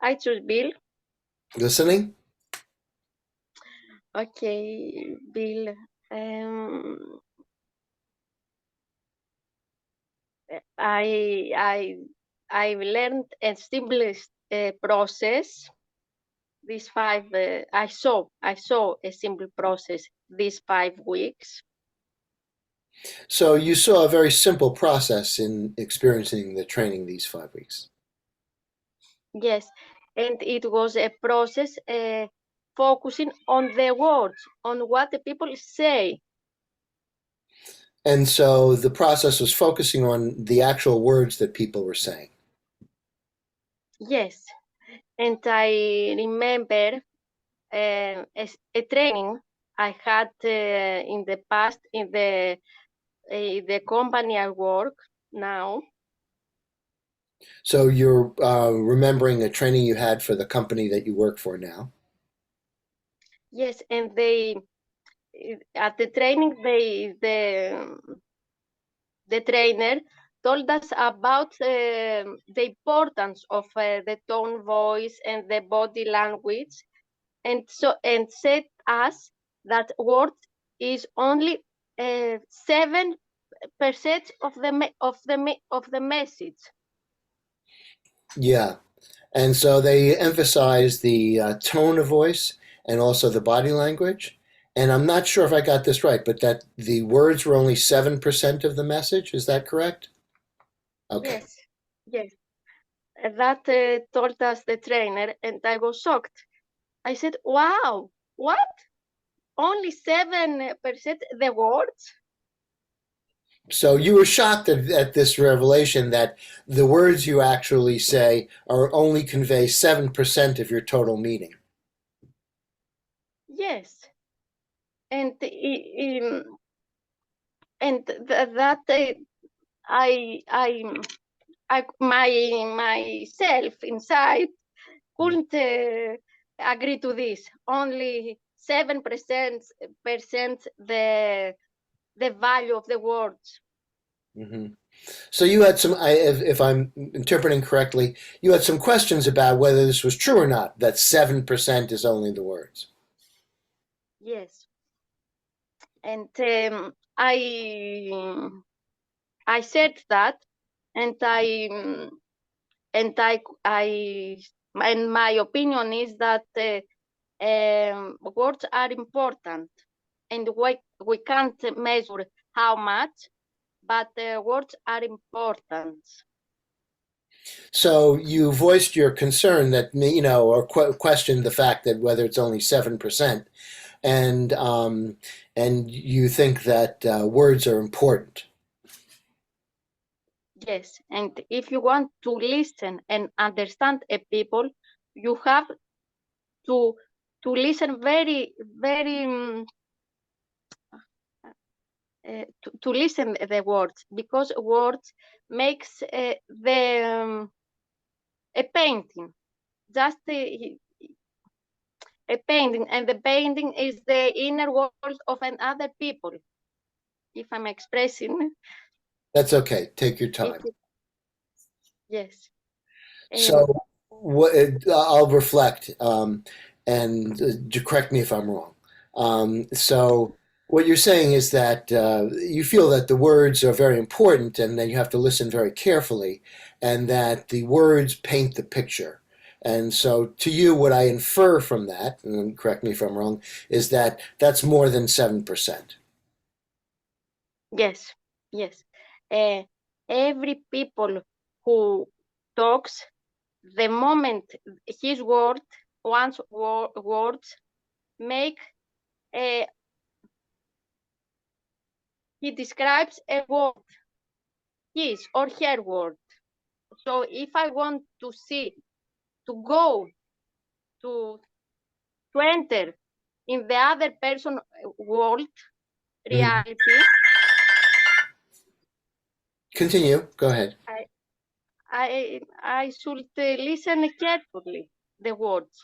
I choose Bill. Listening? Okay, Bill. I've learned a simplest process. These 5, I saw a simple process these 5 weeks. So you saw a very simple process in experiencing the training these 5 weeks. Yes, and it was a process focusing on the words, on what the people say. And so the process was focusing on the actual words that people were saying. Yes, and I remember a training I had in the past in the company I work now. So you're remembering a training you had for the company that you work for now. Yes, and they at the training the trainer told us about the importance of the tone, voice, and the body language, and said us that words is only 7% of the message. Yeah. And so they emphasize the tone of voice and also the body language. And I'm not sure if I got this right, but that the words were only 7% of the message. Is that correct? Okay. Yes, yes. That told us the trainer, and I was shocked. I said, "Wow, what? Only 7% the words?" So you were shocked at this revelation that the words you actually say are only convey 7% of your total meaning. Yes, and that I myself inside couldn't agree to this. Only 7% the value of the words. Mm-hmm. So you had some, if I'm interpreting correctly, you had some questions about whether this was true or not, that 7% is only the words. Yes, and I said that, and and my opinion is that words are important, and we can't measure how much, but words are important. So you voiced your concern that, or questioned the fact that whether it's only 7%, and you think that words are important. Yes, and if you want to listen and understand a people, you have to listen very, very to listen the words, because words makes a painting, just a painting, and the painting is the inner world of another people. If I'm expressing, That's okay. Take your time. Yes. So I'll reflect, and correct me if I'm wrong. So what you're saying is that you feel that the words are very important and that you have to listen very carefully, and that the words paint the picture. And so to you, what I infer from that, and correct me if I'm wrong, is that that's more than 7%. Yes, yes. Every people who talks, the moment his words make he describes a word, his or her word. So if I want to go to enter in the other person world, reality, Continue. Go ahead. I should listen carefully the words.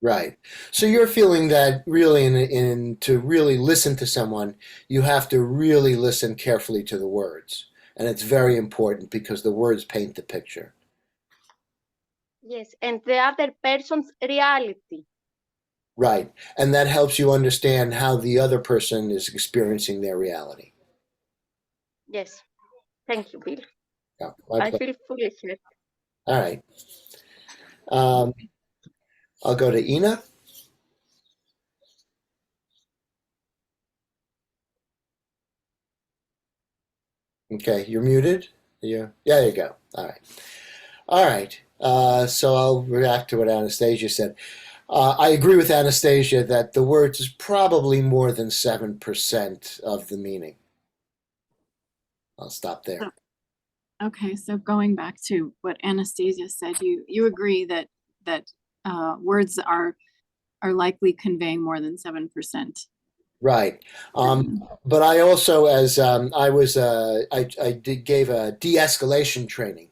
Right. So you're feeling that really to really listen to someone, you have to really listen carefully to the words. And it's very important because the words paint the picture. Yes, and the other person's reality. Right. And that helps you understand how the other person is experiencing their reality. Yes. Thank you, Bill. Yeah, I feel fully heard. All right. I'll go to Ina. Okay, you're muted. Yeah, there you go. All right. All right. So I'll react to what Anastasia said. I agree with Anastasia that the words is probably more than 7% of the meaning. I'll stop there. Okay, so going back to what Anastasia said, you agree that words are likely conveying more than 7%. Right. But I also, as I gave a de-escalation training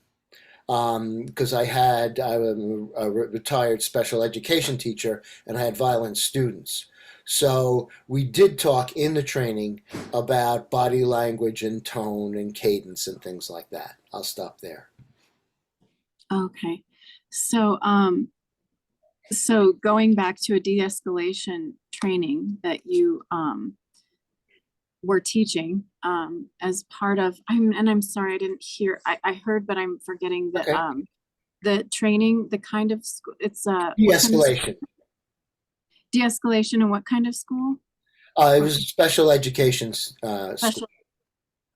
because I'm a retired special education teacher and I had violent students. So we did talk in the training about body language and tone and cadence and things like that. I'll stop there. Okay, so so going back to a de-escalation training that you were teaching as part of, I'm sorry, I didn't hear, I heard, but I'm forgetting that Okay. the training, the kind of school, it's De-escalation. De-escalation and what kind of school? It was a special education school. Special.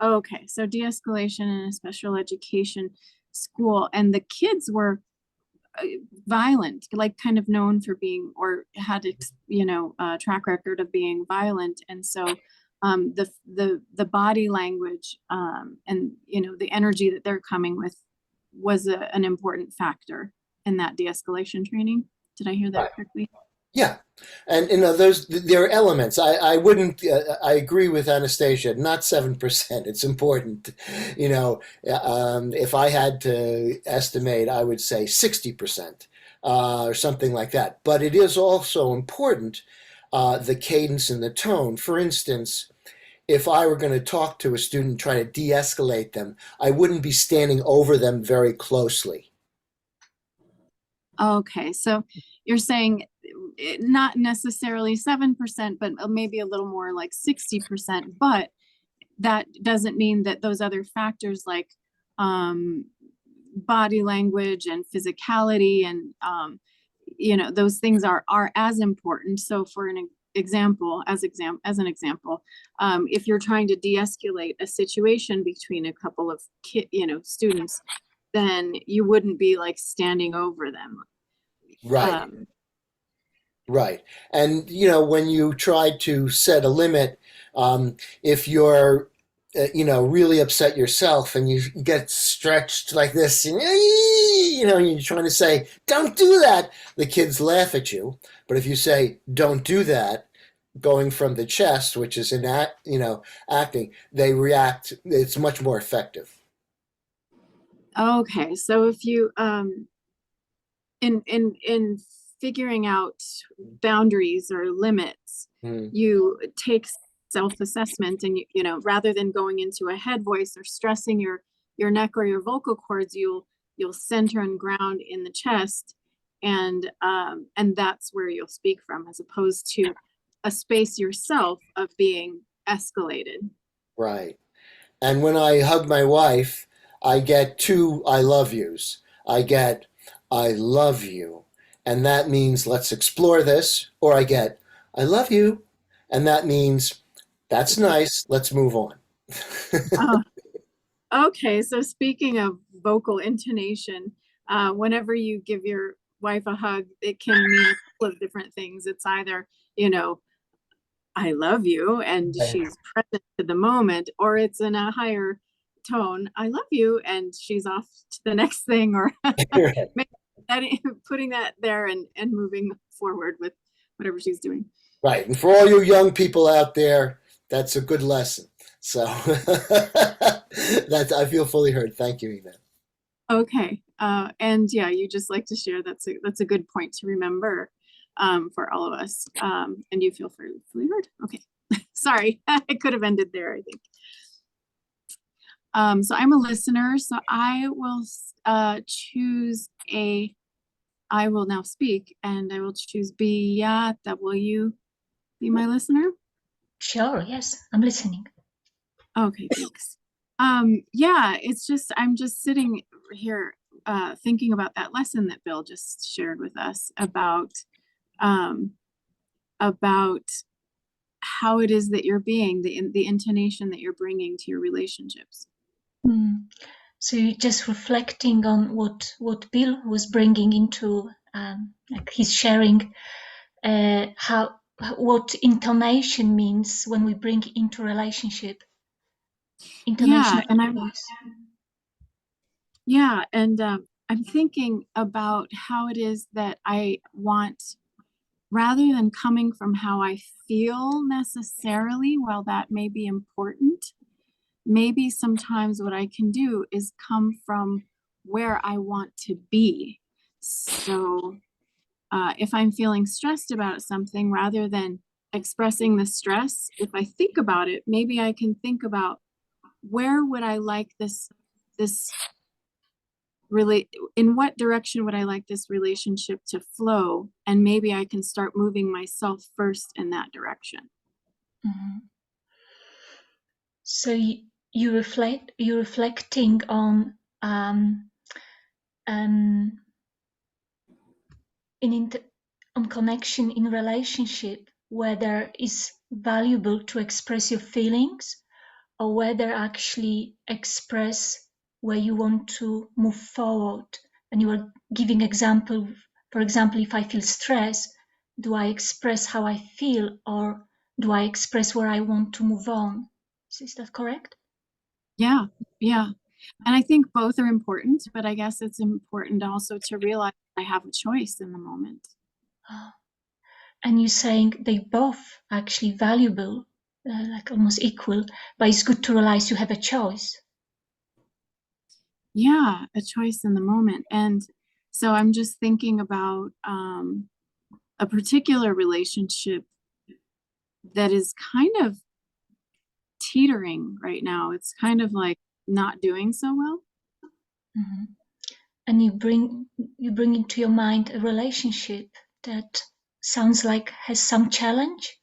Okay, so de-escalation in a special education school, and the kids were violent, like kind of known for being, or had a track record of being violent, and so the body language and the energy that they're coming with was an important factor in that de-escalation training. Did I hear that Right. correctly? Yeah, and there are elements. I wouldn't. I agree with Anastasia. Not 7%. It's important. If I had to estimate, I would say 60% or something like that. But it is also important the cadence and the tone. For instance, if I were going to talk to a student, try to de-escalate them, I wouldn't be standing over them very closely. Okay, so you're saying not necessarily 7%, but maybe a little more like 60%, but that doesn't mean that those other factors like body language and physicality and those things are as important. So for an example, as an example, if you're trying to de-escalate a situation between a couple of students, then you wouldn't be like standing over them. Right. Right. And, when you try to set a limit, if you're, really upset yourself and you get stretched like this, and, you're trying to say, don't do that, the kids laugh at you. But if you say, don't do that, going from the chest, which is acting, they react. It's much more effective. Okay. So if you, in figuring out boundaries or limits, you take self-assessment, and rather than going into a head voice or stressing your neck or your vocal cords, you'll center and ground in the chest, and that's where you'll speak from, as opposed to a space yourself of being escalated. Right. And when I hug my wife, I get 2 I love yous. I get I love you, and that means let's explore this, or I get I love you, and that means that's nice, let's move on. Okay, so speaking of vocal intonation, whenever you give your wife a hug, it can mean a couple of different things. It's either, I love you, and she's present to the moment, or it's in a higher tone, I love you, and she's off to the next thing, or putting that there and moving forward with whatever she's doing. Right. And for all you young people out there, that's a good lesson. So I feel fully heard. Thank you, Ina. Okay. And yeah, you just like to share. That's a good point to remember for all of us. And you feel fully heard. Okay. Sorry, I could have ended there, I think. So I'm a listener, so I will I will now speak, and I will choose Beata. Will you be my listener? Sure, yes, I'm listening. Okay, thanks. Yeah, I'm just sitting here thinking about that lesson that Bill just shared with us about how it is that you're being, the intonation that you're bringing to your relationships. So just reflecting on what Bill was bringing into like his sharing, what intonation means when we bring into relationship. intonation Yeah, of and the I'm voice. yeah, and I'm thinking about how it is that I want, rather than coming from how I feel necessarily, while that may be important, maybe sometimes what I can do is come from where I want to be. So if I'm feeling stressed about something, rather than expressing the stress, if I think about it, maybe I can think about, where would I like this really, in what direction would I like this relationship to flow? And maybe I can start moving myself first in that direction. Mhm. So you're reflecting on on connection in relationship, whether it's valuable to express your feelings or whether actually express where you want to move forward. And you are giving example, for example, if I feel stress, do I express how I feel or do I express where I want to move on? Is that correct? Yeah, yeah. And I think both are important, but I guess it's important also to realize I have a choice in the moment. And you're saying they both actually valuable, like almost equal, but it's good to realize you have a choice. Yeah, a choice in the moment. And so I'm just thinking about a particular relationship that is kind of teetering right now. It's kind of like not doing so well. Mm-hmm. And you bring into your mind a relationship that sounds like has some challenge.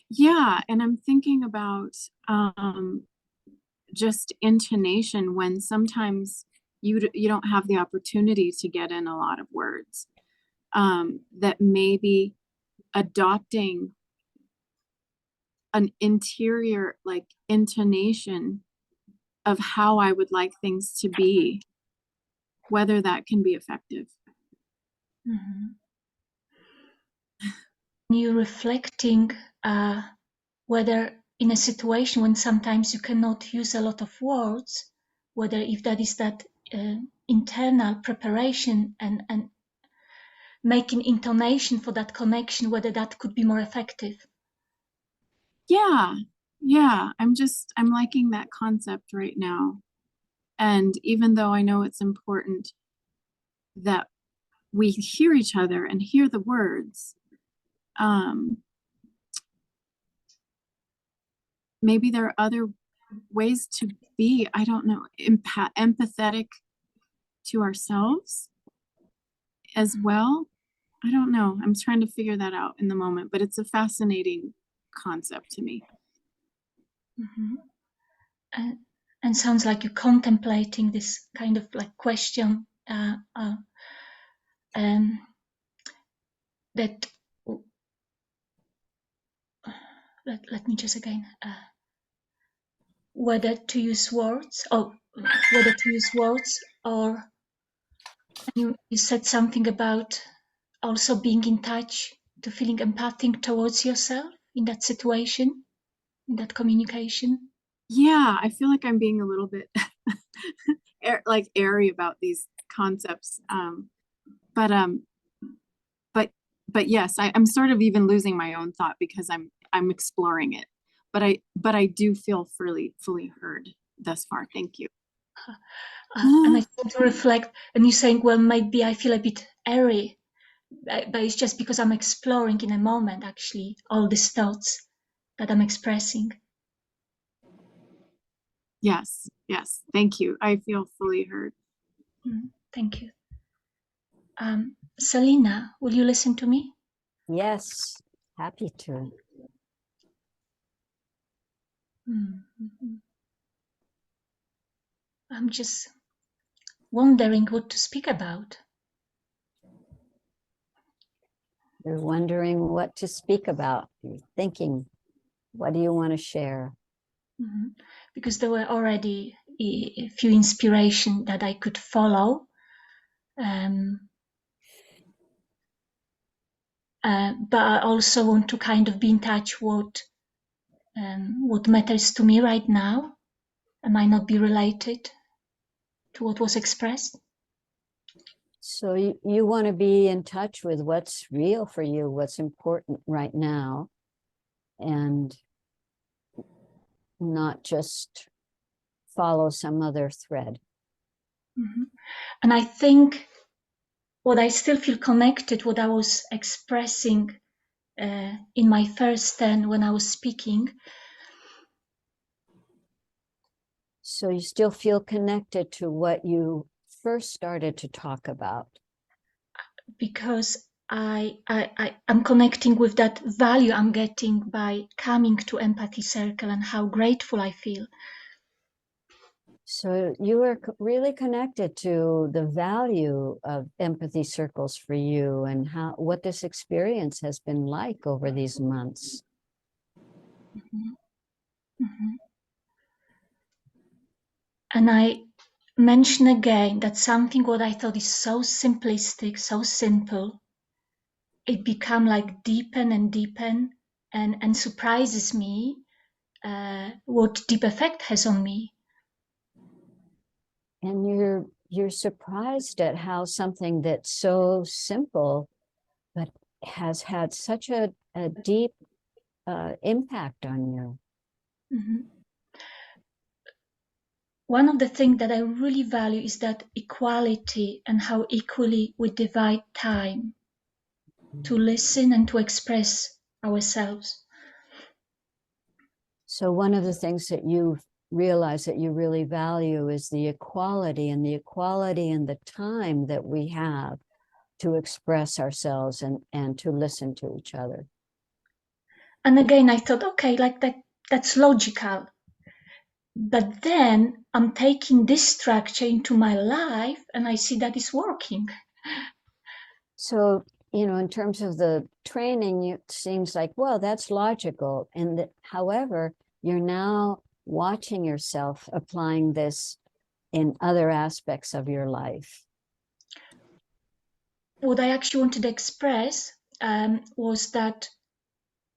Yeah, and I'm thinking about just intonation, when sometimes you don't have the opportunity to get in a lot of words. That maybe adopting an interior like intonation of how I would like things to be, whether that can be effective. Mm-hmm. You're reflecting whether in a situation when sometimes you cannot use a lot of words, whether if that is that internal preparation and making intonation for that connection, whether that could be more effective. Yeah, I'm liking that concept right now. And even though I know it's important that we hear each other and hear the words, maybe there are other ways to be, I don't know, empathetic to ourselves as well. I don't know. I'm trying to figure that out in the moment, but it's a fascinating concept to me. Mm-hmm. And sounds like you're contemplating this kind of like question that let me just again whether to use words or you said something about also being in touch to feeling empathic towards yourself in that situation, in that communication. Yeah, I feel like I'm being a little bit like airy about these concepts. But yes, I'm sort of even losing my own thought because I'm exploring it. But I do feel fully heard thus far. Thank you. And I start to reflect, and you're saying, well, maybe I feel a bit airy, but it's just because I'm exploring in a moment, actually, all these thoughts that I'm expressing. Yes. Thank you. I feel fully heard. Thank you. Selena, will you listen to me? Yes, happy to. I'm just wondering what to speak about. You're wondering what to speak about. You're thinking, what do you want to share? Because there were already a few inspiration that I could follow. But I also want to kind of be in touch what and what matters to me right now and might not be related to what was expressed. So you want to be in touch with what's real for you, what's important right now, and not just follow some other thread. Mm-hmm. And I think what I still feel connected, what I was expressing in my first turn when I was speaking. So you still feel connected to what you first started to talk about. Because I'm connecting with that value I'm getting by coming to Empathy Circle and how grateful I feel. So you were really connected to the value of empathy circles for you and what this experience has been like over these months. Mm-hmm. Mm-hmm. And I mention again that something what I thought is so simplistic, so simple, it become like deepen and deepen and surprises me what deep effect has on me. And you're surprised at how something that's so simple but has had such a deep impact on you. Mm-hmm. One of the things that I really value is that equality and how equally we divide time to listen and to express ourselves. So one of the things that you realize that you really value is the equality and the time that we have to express ourselves and to listen to each other. And again, I thought, okay, like that's logical. But then I'm taking this structure into my life and I see that it's working. So, in terms of the training, it seems like, well, that's logical. And however, you're now watching yourself applying this in other aspects of your life. What I actually wanted to express was that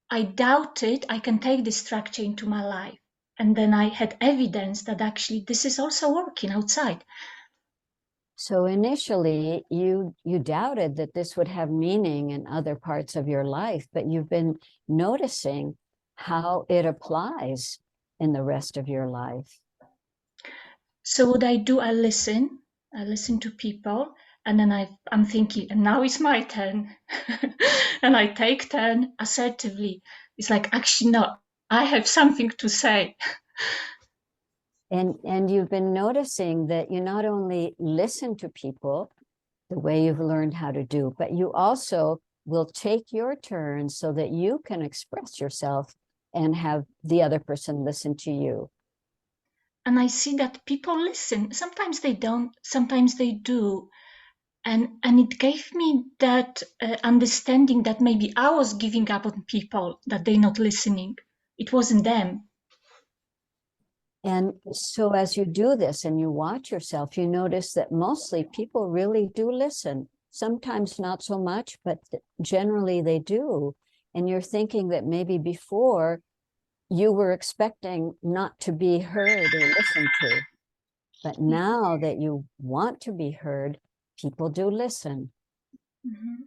I doubted I can take this structure into my life. And then I had evidence that actually this is also working outside. So initially, you doubted that this would have meaning in other parts of your life, but you've been noticing how it applies in the rest of your life. So what I do, I listen to people, and then I'm thinking, and now it's my turn. And I take turn assertively. It's like, actually, no, I have something to say. And you've been noticing that you not only listen to people the way you've learned how to do, but you also will take your turn so that you can express yourself and have the other person listen to you. And I see that people listen. Sometimes they don't, sometimes they do. And it gave me that understanding that maybe I was giving up on people, that they're not listening. It wasn't them. And so as you do this and you watch yourself, you notice that mostly people really do listen. Sometimes not so much, but generally they do. And you're thinking that maybe before you were expecting not to be heard or listened to. But now that you want to be heard, people do listen. Mm-hmm.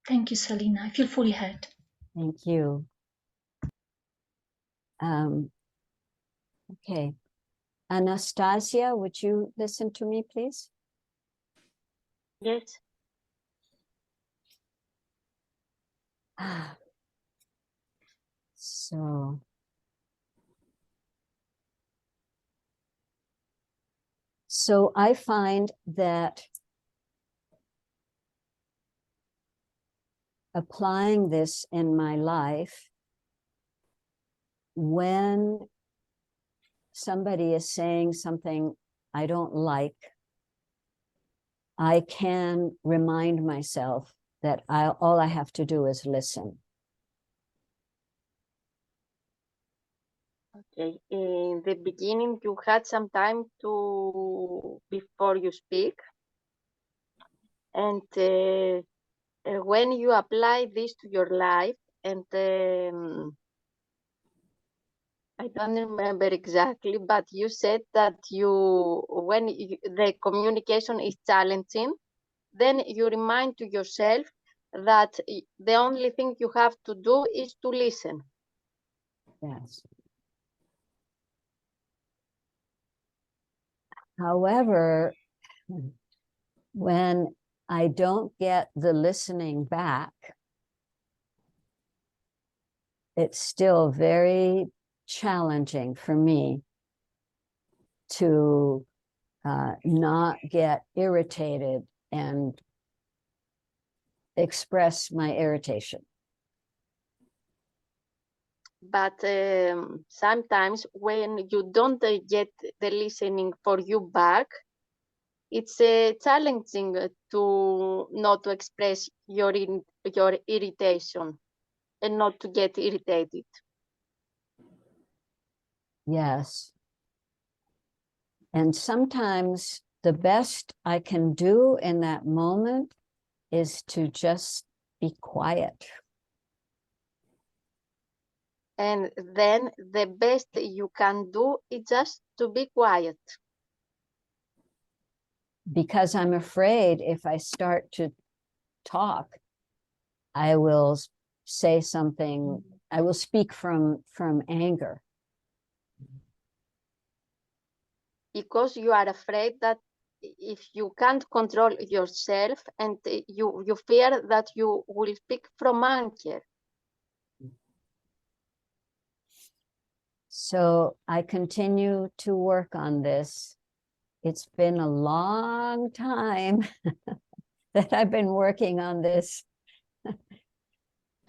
Thank you, Selena. I feel fully heard. Thank you. Okay. Anastasia, would you listen to me, please? Yes. So I find that applying this in my life, when somebody is saying something I don't like, I can remind myself that all I have to do is listen. Okay. In the beginning, you had some time before you speak. And when you apply this to your life and I don't remember exactly, but you said that when the communication is challenging, then you remind to yourself that the only thing you have to do is to listen. Yes. However, when I don't get the listening back, it's still very challenging for me to not get irritated and express my irritation. But sometimes when you don't get the listening for you back, it's challenging to not to express your irritation and not to get irritated. Yes. And sometimes the best I can do in that moment is to just be quiet. And then the best you can do is just to be quiet. Because I'm afraid if I start to talk, I will say something, I will speak from anger. Because you are afraid that if you can't control yourself and you fear that you will speak from anger. So I continue to work on this. It's been a long time that I've been working on this.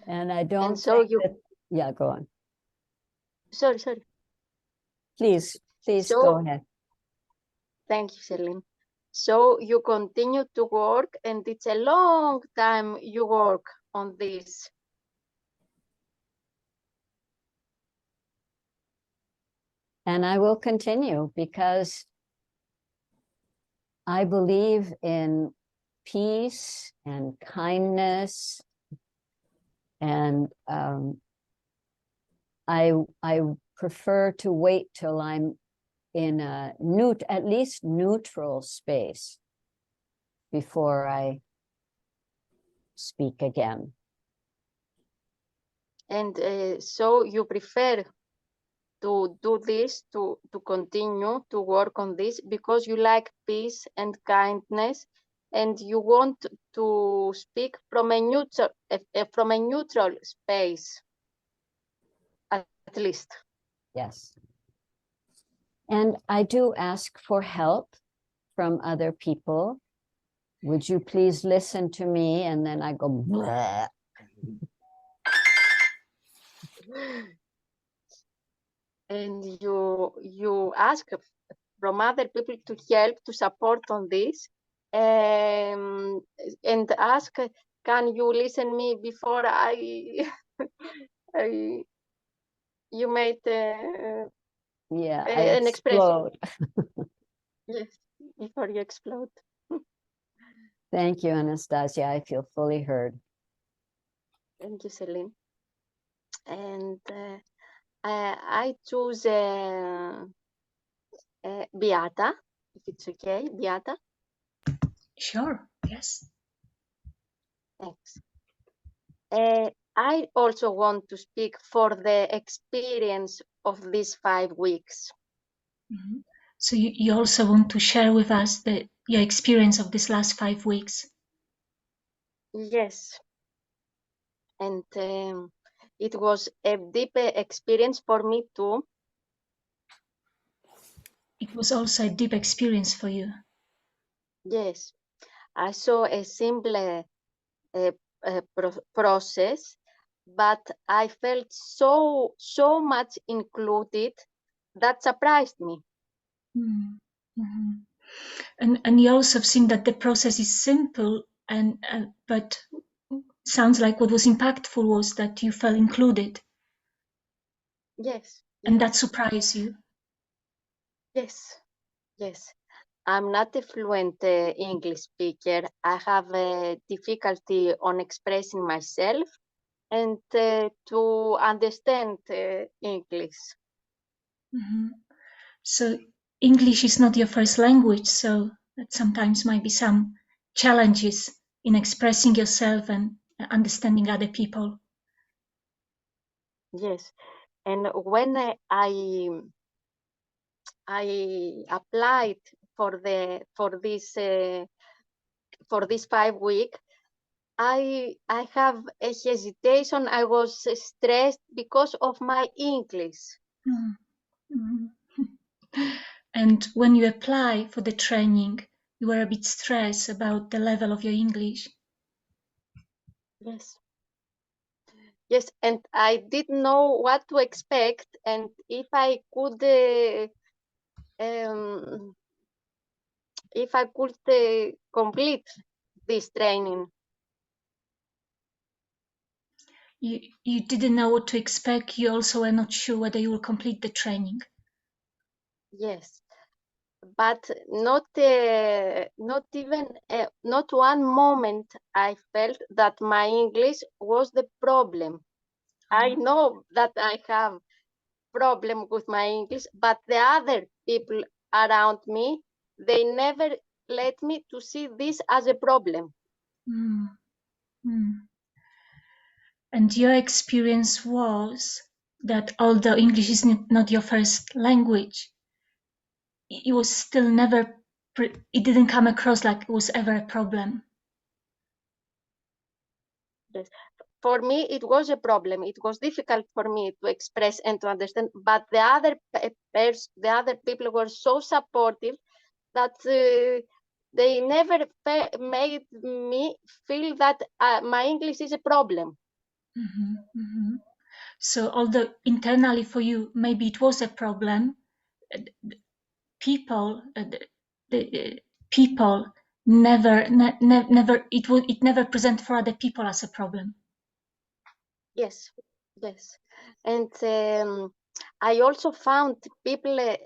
And I don't And so think that, yeah, go on. Sorry. Please So, go ahead. Thank you, Celine. So you continue to work, and it's a long time you work on this. And I will continue because I believe in peace and kindness, and I prefer to wait till I'm in a at least neutral space before I speak again. And so you prefer to do this, to continue to work on this because you like peace and kindness, and you want to speak from a neutral space, at least. Yes. And I do ask for help from other people. Would you please listen to me? And then I go, bleh. And you ask from other people to help, to support on this, and ask, can you listen me before you made I an expression. explode. Yes, before you explode. Thank you, Anastasia. I feel fully heard. Thank you, Celine. And I choose Beata, if it's okay, Beata. Sure, yes. Thanks. I also want to speak for the experience of these 5 weeks. Mm-hmm. So you also want to share with us your experience of this last 5 weeks? Yes. And it was a deep experience for me too. It was also a deep experience for you. Yes. I saw a simple process, but I felt so much included that surprised me. Mm-hmm. And you also have seen that the process is simple, but sounds like what was impactful was that you felt included. Yes. And that surprised you. Yes. I'm not a fluent English speaker. I have a difficulty on expressing myself and to understand English. Mhm. So English is not your first language, so that sometimes might be some challenges in expressing yourself and understanding other people. Yes, and when I applied for this 5 week, I have a hesitation. I was stressed because of my English. Mm. Mhm. And when you apply for the training, you were a bit stressed about the level of your English. Yes. Yes, and I didn't know what to expect and if I could complete this training. You didn't know what to expect. You also were not sure whether you will complete the training. Yes, but not one moment I felt that my English was the problem. I know that I have problem with my English, but the other people around me, they never let me to see this as a problem. Mm. Mm. And your experience was that although English is not your first language, it was still never, it didn't come across like it was ever a problem. Yes. For me, it was a problem. It was difficult for me to express and to understand, but the other people were so supportive that they never made me feel that my English is a problem. Mm-hmm, mm-hmm. So although internally for you, maybe it was a problem, people, people never, it never present for other people as a problem. Yes, yes. And I also found people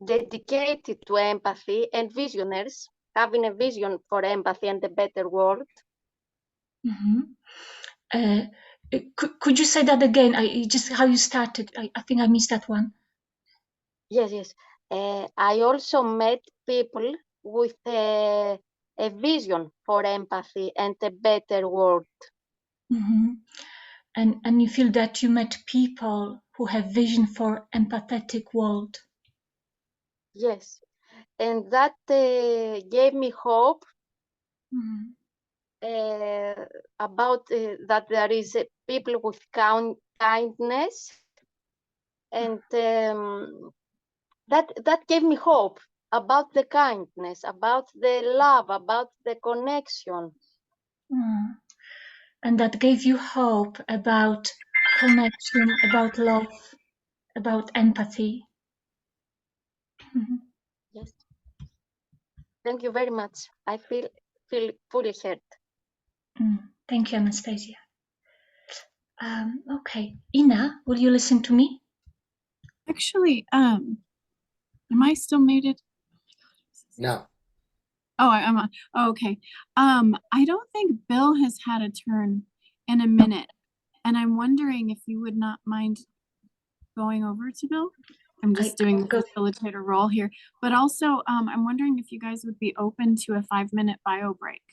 dedicated to empathy and visionaries, having a vision for empathy and a better world. Mm-hmm. Could you say that again? Just how you started. I think I missed that one. Yes, yes. I also met people with a vision for empathy and a better world. Mm-hmm. And you feel that you met people who have vision for empathetic world. Yes, and that gave me hope Mm-hmm. About that there is people with kindness, and that gave me hope about the kindness, about the love, about the connection. Mm. And that gave you hope about connection, about love, about empathy. Mm-hmm. Yes, thank you very much. I feel fully heard. Thank you, Anastasia. Okay, Ina, will you listen to me? Actually, am I still muted? No. Oh, I'm on. Oh, okay. I don't think Bill has had a turn in a minute, and I'm wondering if you would not mind going over to Bill. I'm just doing the facilitator role here, but also I'm wondering if you guys would be open to a 5-minute bio break.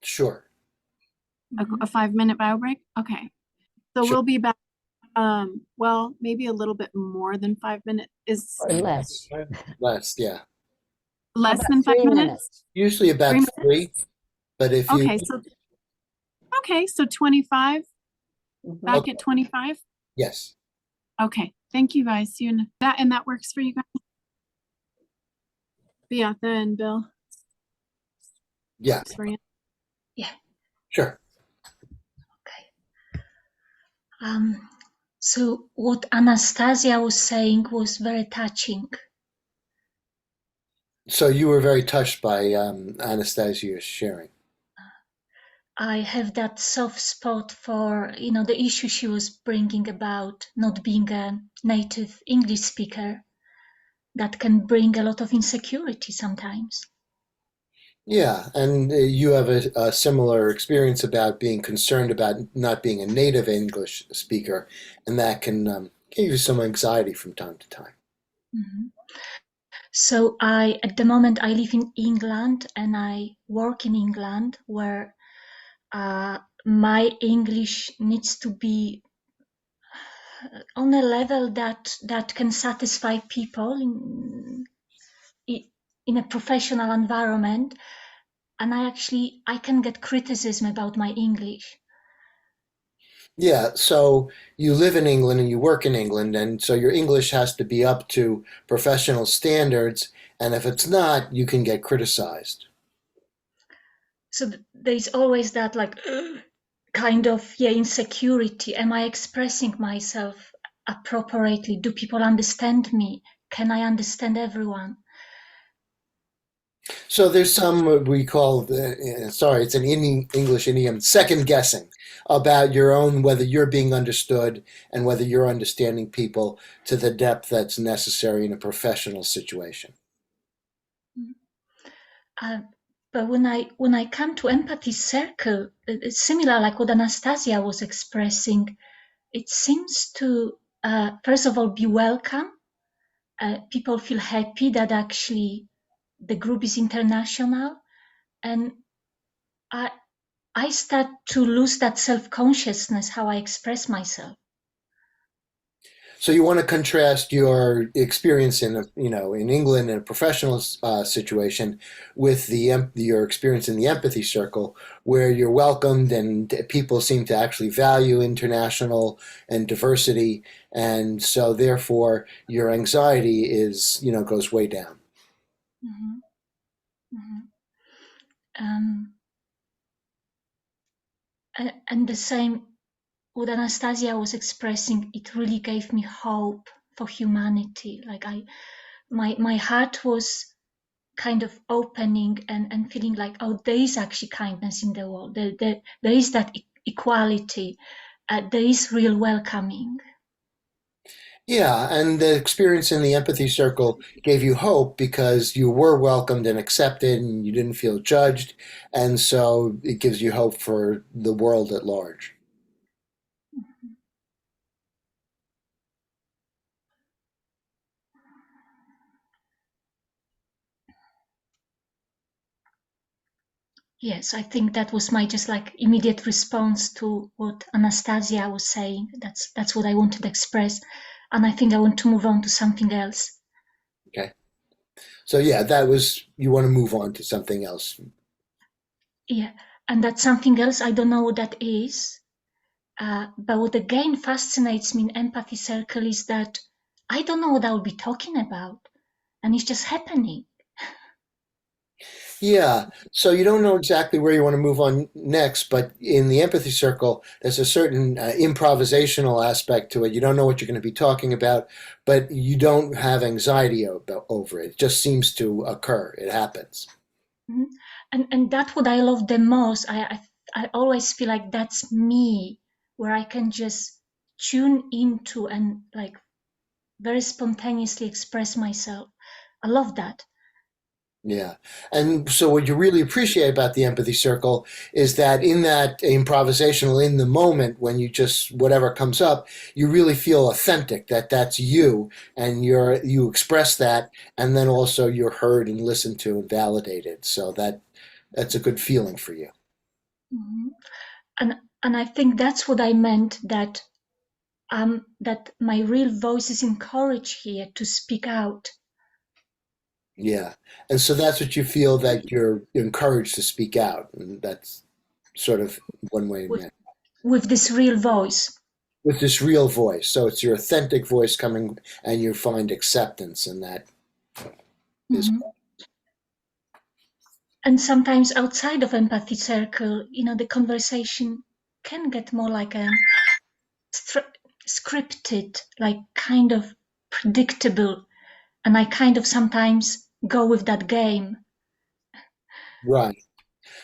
Sure. A 5-minute bio break? Okay. So Sure. we'll be back. Well, maybe a little bit more than 5 minutes is Or less. Less, yeah. less About than 5 3 minutes. minutes. Usually about 3 3, minutes? but if you Okay, so 25. Mhm. Back Okay. at 25. Yes. Okay, thank you guys. See you in that, and that works for you guys. Beata and Bill. Yeah. Works for you. Yeah. Sure. Okay. So what Anastasia was saying was very touching. So you were very touched by Anastasia's sharing. I have that soft spot for, the issue she was bringing about not being a native English speaker that can bring a lot of insecurity sometimes. Yeah, and you have a similar experience about being concerned about not being a native English speaker, and that can give you some anxiety from time to time. Mhm. So at the moment, I live in England and I work in England, where my English needs to be on a level that can satisfy people in a professional environment. And I can get criticism about my English. Yeah, so you live in England and you work in England, and so your English has to be up to professional standards, and if it's not, you can get criticized. So there's always that like kind of insecurity. Am I expressing myself appropriately? Do people understand me? Can I understand everyone? So there's some we call sorry, it's an English idiom, second guessing about your own whether you're being understood and whether you're understanding people to the depth that's necessary in a professional situation. Uh, but when I come to empathy circle, it's similar like what Anastasia was expressing. It seems to first of all be welcome. People feel happy that actually the group is international, and I I start to lose that self-consciousness how I express myself. So you want to contrast your experience in in England in a professional situation with your experience in the empathy circle, where you're welcomed and people seem to actually value international and diversity, and so therefore your anxiety is goes way down. Mhm, mhm. Um, and the same what Anastasia was expressing, it really gave me hope for humanity. Like my heart was kind of opening and feeling like, oh, there is actually kindness in the world. There is that equality. There is real welcoming. Yeah, and the experience in the empathy circle gave you hope because you were welcomed and accepted and you didn't feel judged. And so it gives you hope for the world at large. Yes, I think that was my just like immediate response to what Anastasia was saying. That's what I wanted to express. And I think I want to move on to something else. Okay. So yeah, that was, you want to move on to something else. Yeah. And that's something else. I don't know what that is. But what again fascinates me in empathy circle is that I don't know what I'll be talking about. And it's just happening. Yeah. So you don't know exactly where you want to move on next, but in the empathy circle, there's a certain improvisational aspect to it. You don't know what you're going to be talking about, but you don't have anxiety over it. It just seems to occur. It happens. Mhm. And that's what I love the most. I always feel like that's me, where I can just tune into and like very spontaneously express myself. I love that. Yeah. And so what you really appreciate about the empathy circle is that in that improvisational, in the moment when you just, whatever comes up, you really feel authentic, that that's you and you express that. And then also you're heard and listened to and validated. So that's a good feeling for you. Mhm. And I think that's what I meant that my real voice is encouraged here to speak out. Yeah. And so that's what you feel, that you're encouraged to speak out. And that's sort of one way with meant. with this real voice. With this real voice. So it's your authentic voice coming and you find acceptance in that is. Mhm. And sometimes outside of empathy circle, the conversation can get more like a scripted, like kind of predictable, and I kind of sometimes go with that game. Right.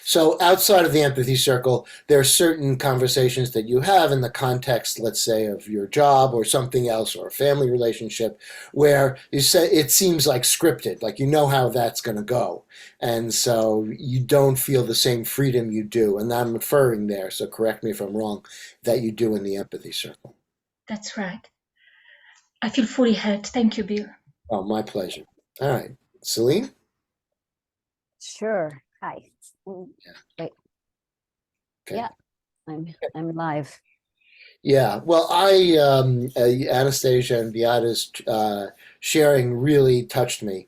So outside of the empathy circle, there are certain conversations that you have in the context, let's say, of your job or something else or a family relationship, where you say it seems like scripted, like you know how that's going to go. And so you don't feel the same freedom you do. And I'm inferring there, so correct me if I'm wrong, that you do in the empathy circle. That's right. I feel fully heard. Thank you, Bill. Oh, my pleasure. All right. Celine? Sure. Hi. Wait. Okay. Yeah, I'm live. Yeah, well, Anastasia and Beata's sharing really touched me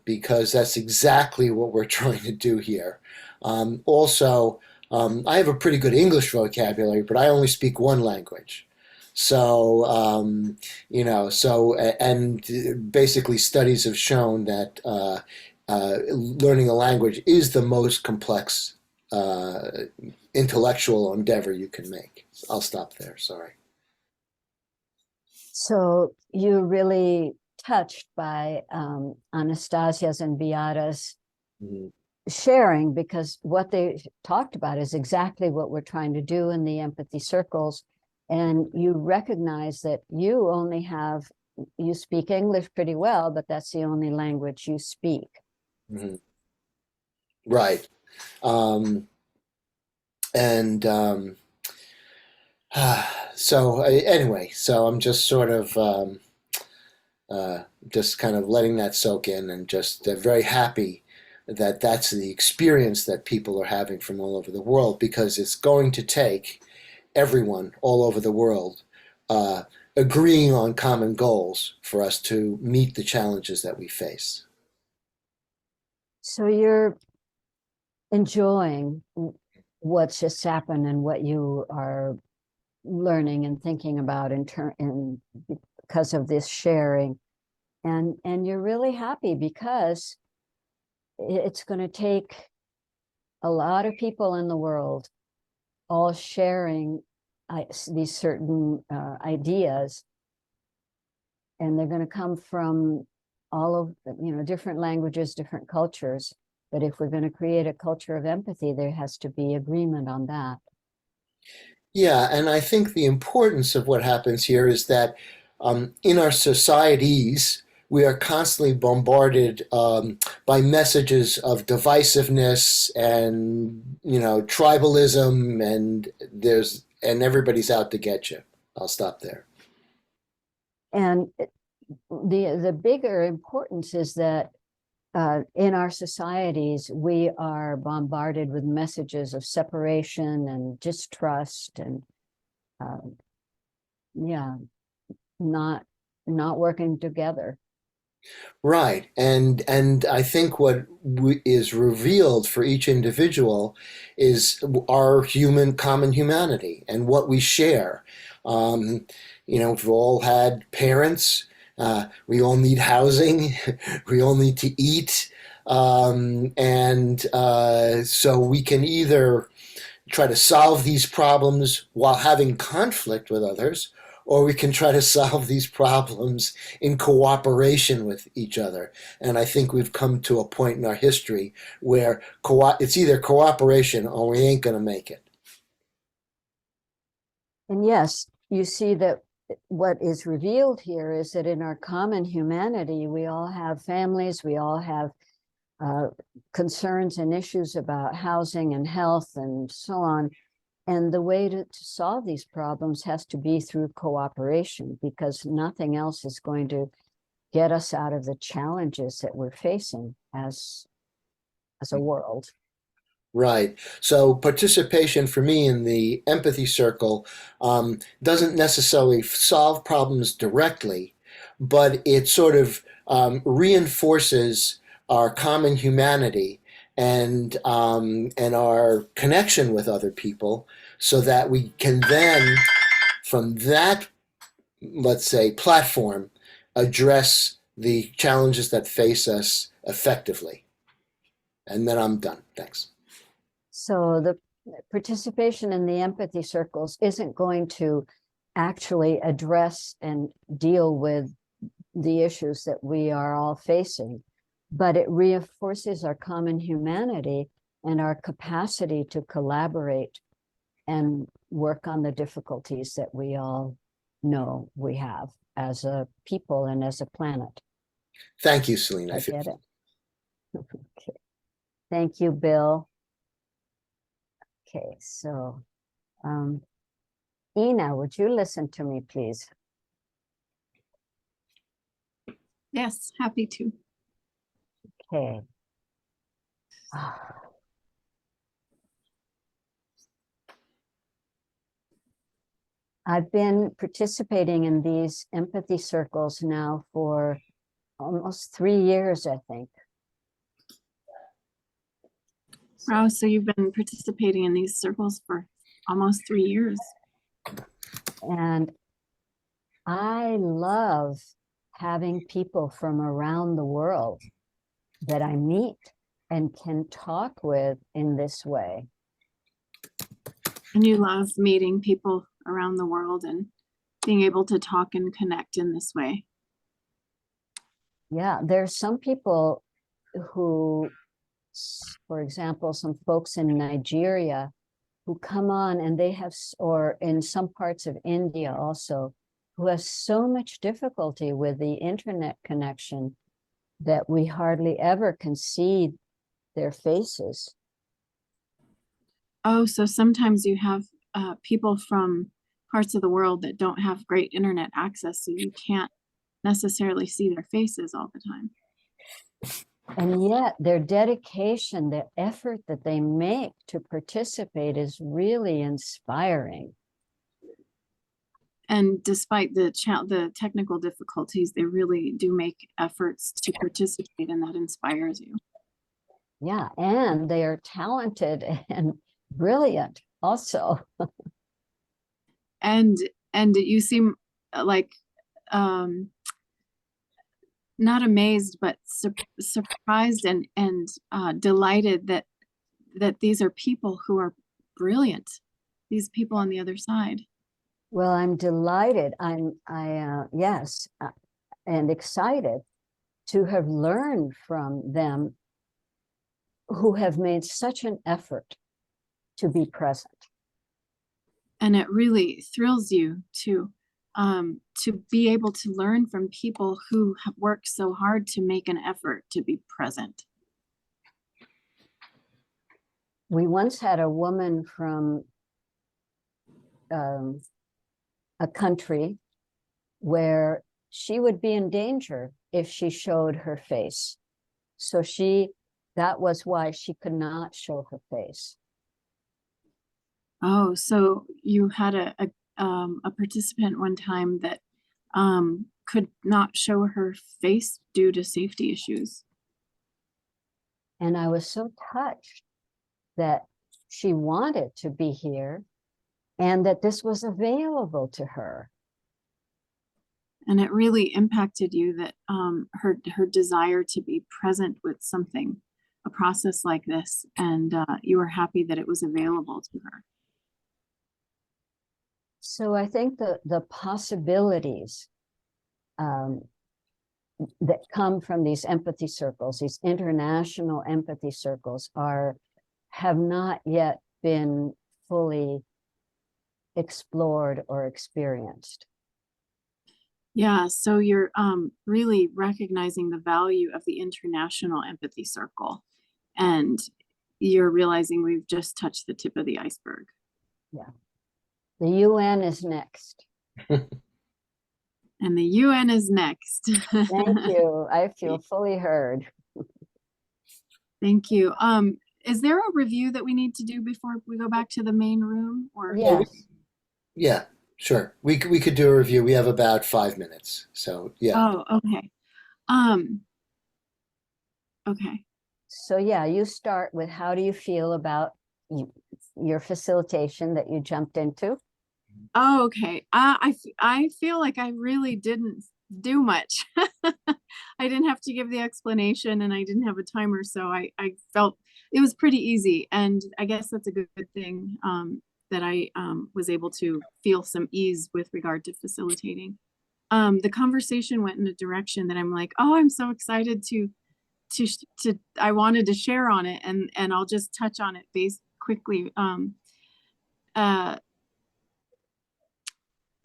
because that's exactly what we're trying to do here. Also, I have a pretty good English vocabulary, but I only speak one language. So, and basically studies have shown that learning a language is the most complex intellectual endeavor you can make. I'll stop there. Sorry. So you're really touched by Anastasia's and Beata's sharing, because what they talked about is exactly what we're trying to do in the empathy circles. And you recognize that you speak English pretty well, but that's the only language you speak. Mm-hmm. Right. So anyway, so I'm just sort of just kind of letting that soak in, and just very happy that that's the experience that people are having from all over the world, because it's going to take everyone all over the world agreeing on common goals for us to meet the challenges that we face. So you're enjoying what's just happened and what you are learning and thinking about because of this sharing, and you're really happy because it's going to take a lot of people in the world all sharing these certain ideas, and they're going to come from all of different languages, different cultures. But if we're going to create a culture of empathy, there has to be agreement on that. Yeah, and I think the importance of what happens here is that in our societies, we are constantly bombarded by messages of divisiveness and tribalism, and everybody's out to get you. I'll stop there. And the bigger importance is that in our societies, we are bombarded with messages of separation and distrust and not working together. Right, and I think what is revealed for each individual is our common humanity and what we share. We've all had parents. We all need housing. We all need to eat, so we can either try to solve these problems while having conflict with others, or we can try to solve these problems in cooperation with each other. And I think we've come to a point in our history where it's either cooperation or we ain't going to make it. And yes, you see that what is revealed here is that in our common humanity, we all have families, we all have concerns and issues about housing and health and so on. And the way to solve these problems has to be through cooperation, because nothing else is going to get us out of the challenges that we're facing as a world. Right. So participation for me in the empathy circle doesn't necessarily solve problems directly, but it sort of reinforces our common humanity and our connection with other people, so that we can then, from that, let's say, platform, address the challenges that face us effectively. And then I'm done. Thanks. So the participation in the empathy circles isn't going to actually address and deal with the issues that we are all facing, but it reinforces our common humanity and our capacity to collaborate and work on the difficulties that we all know we have as a people and as a planet. Thank you, Celine. I get it. Okay. Thank you, Bill. Okay, so Ina, would you listen to me, please? Yes, happy to. Okay. I've been participating in these empathy circles now for almost 3 years, I think. Wow, so you've been participating in these circles for almost 3 years. And I love having people from around the world that I meet and can talk with in this way. And you love meeting people around the world and being able to talk and connect in this way. Yeah, there's some people who, for example, some folks in Nigeria who come on and they have, or in some parts of India also, who have so much difficulty with the internet connection that we hardly ever can see their faces. Oh, so sometimes you have people from parts of the world that don't have great internet access, so you can't necessarily see their faces all the time. And yet their dedication, the effort that they make to participate is really inspiring. And despite the technical difficulties, they really do make efforts to participate, and that inspires you. Yeah, and they are talented and brilliant also. And you seem like not amazed, but surprised and delighted that these are people who are brilliant. These people on the other side. Well, I'm delighted. Yes, and excited to have learned from them who have made such an effort to be present. And it really thrills you to be able to learn from people who have worked so hard to make an effort to be present. We once had a woman from a country where she would be in danger if she showed her face. So that was why she could not show her face. Oh, so you had a participant one time that could not show her face due to safety issues. And I was so touched that she wanted to be here and that this was available to her. And it really impacted you that her desire to be present with something, a process like this, and you were happy that it was available to her. So I think the possibilities that come from these empathy circles, these international empathy circles, have not yet been fully explored or experienced. Yeah, so you're really recognizing the value of the International Empathy Circle, and you're realizing we've just touched the tip of the iceberg. Yeah. The UN is next. And the UN is next. Thank you. I feel fully heard. Thank you. Is there a review that we need to do before we go back to the main room? Or Yes. Yeah, sure. We could do a review. We have about 5 minutes. So yeah. Oh, okay. Okay. So yeah, you start with how do you feel about your facilitation that you jumped into? Oh, okay. I feel like I really didn't do much. I didn't have to give the explanation and I didn't have a timer, so I felt it was pretty easy. And I guess that's a good thing that I was able to feel some ease with regard to facilitating. The conversation went in a direction that I'm like, oh, I'm so excited to I wanted to share on it, and I'll just touch on it quickly.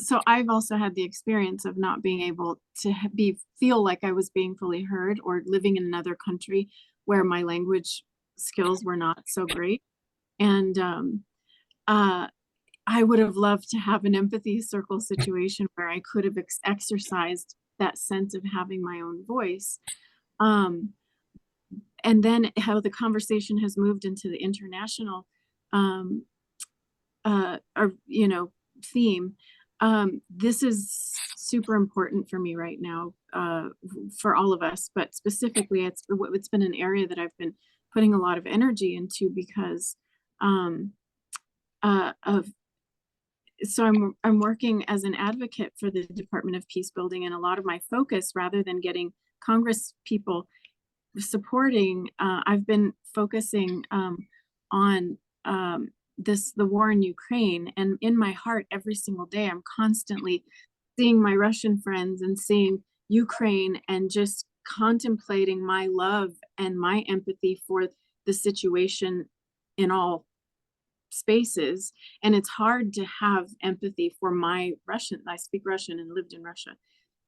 So I've also had the experience of not being able to feel like I was being fully heard, or living in another country where my language skills were not so great. And I would have loved to have an empathy circle situation where I could have exercised that sense of having my own voice. And then how the conversation has moved into the international theme. This is super important for me right now, for all of us, but specifically it's been an area that I've been putting a lot of energy into, because so I'm working as an advocate for the Department of Peace Building, and a lot of my focus, rather than getting Congress people supporting, I've been focusing on the war in Ukraine. And in my heart, every single day, I'm constantly seeing my Russian friends and seeing Ukraine, and just contemplating my love and my empathy for the situation in all spaces. And it's hard to have empathy for my Russian. I speak Russian and lived in Russia.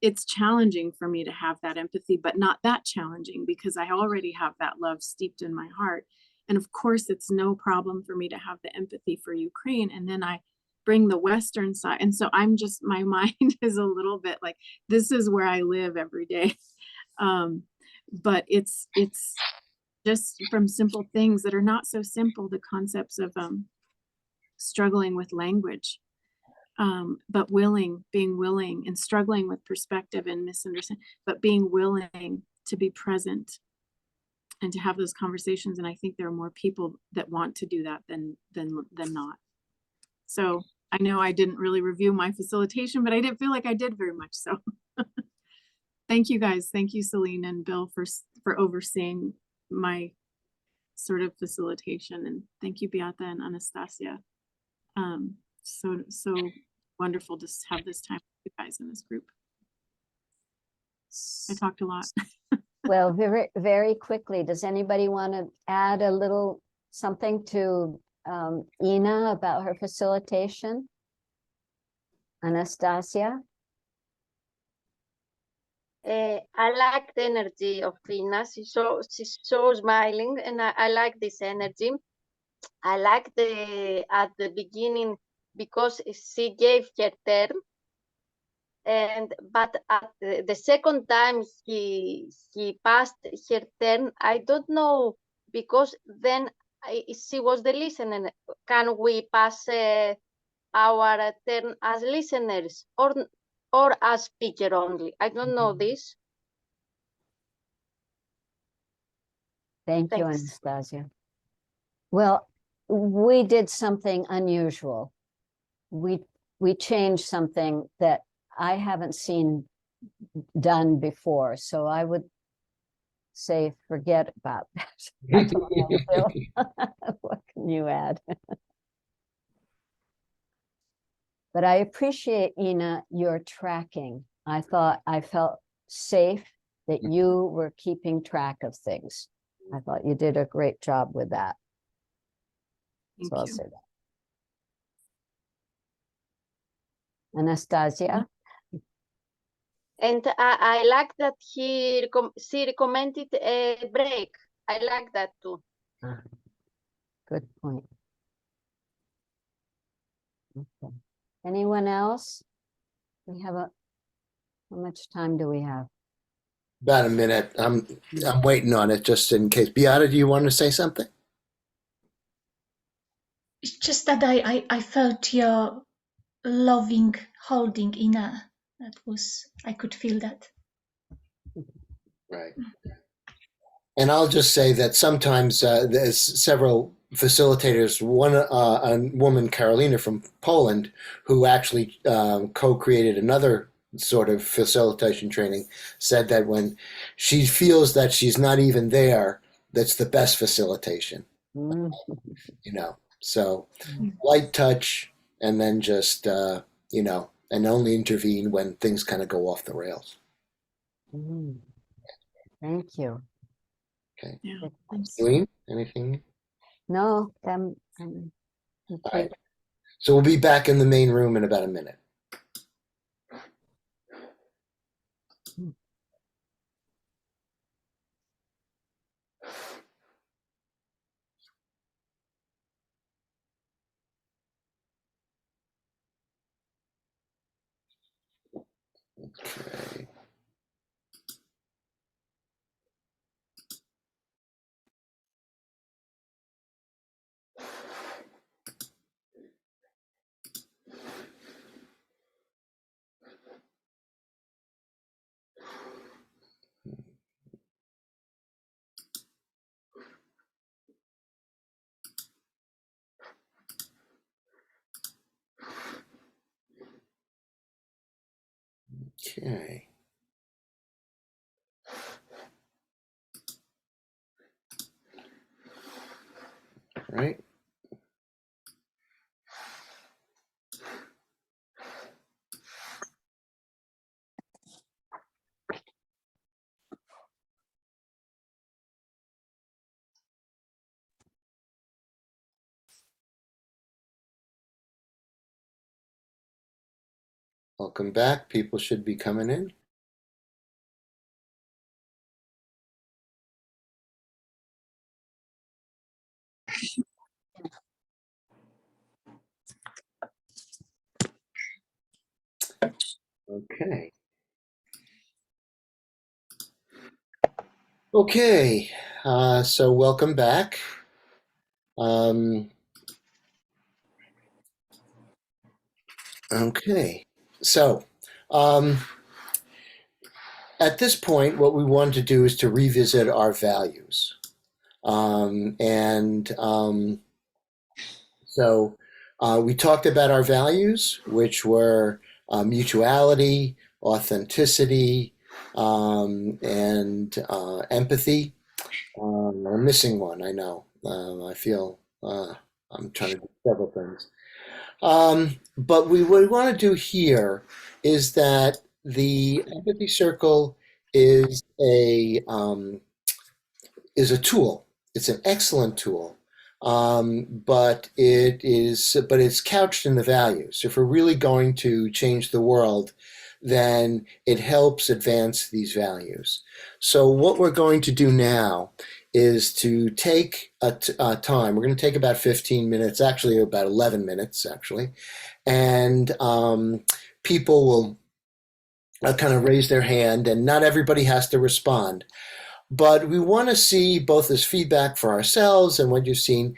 It's challenging for me to have that empathy, but not that challenging, because I already have that love steeped in my heart. And of course, it's no problem for me to have the empathy for Ukraine. And then I bring the Western side. And so I'm just, my mind is a little bit like, this is where I live every day. But it's just from simple things that are not so simple, the concepts of struggling with language, but being willing, and struggling with perspective and misunderstanding, but being willing to be present and to have those conversations. And I think there are more people that want to do that than not. So I know I didn't really review my facilitation, but I didn't feel like I did very much. So thank you guys. Thank you, Celine and Bill, for overseeing my sort of facilitation. And thank you, Beata and Anastasia. So wonderful to have this time with you guys in this group. I talked a lot. Well, very, very quickly, does anybody want to add a little something to Ina about her facilitation? Anastasia? I like the energy of Ina. She's so smiling, and I like this energy. I like at the beginning, because she gave her turn, but at the second time he passed her turn. I don't know, because then she was the listener. Can we pass our turn as listeners, or as speaker only? I don't know this. Thank you, Thanks. Anastasia. Well, we did something unusual. We changed something that I haven't seen done before. So I would say forget about that. I don't know, Bill. What can you add? But I appreciate, Ina, your tracking. I felt safe that you were keeping track of things. I thought you did a great job with that. Thank So I'll you. say that. Anastasia? And I like that she recommended a break. I like that too. Good point. Okay. Anyone else? We have how much time do we have? About a minute. I'm waiting on it just in case. Beata, do you want to say something? It's just that I felt your loving holding, Ina. I could feel that. Right. And I'll just say that sometimes there's several facilitators, one a woman, Carolina from Poland, who actually co-created another sort of facilitation training, said that when she feels that she's not even there, that's the best facilitation. Mm. So light touch, and then just, and only intervene when things kind of go off the rails. Mm. Thank you. Okay. Yeah, thanks. Eileen, anything? No, I'm All complete. right. So we'll be back in the main room in about a minute. Okay. Okay. All right. Welcome back. People should be coming in. Okay. Okay. So welcome back. Okay. So at this point, what we want to do is to revisit our values. So we talked about our values, which were mutuality, authenticity, and empathy. I'm missing one, I know. I feel I'm trying to do several things. But what we want to do here is that the empathy circle is a tool. It's an excellent tool, but it's couched in the values. If we're really going to change the world, then it helps advance these values. So what we're going to do now is to take a time. We're going to take about 15 minutes, actually about 11 minutes, actually, and people will kind of raise their hand, and not everybody has to respond. But we want to see both as feedback for ourselves and what you've seen.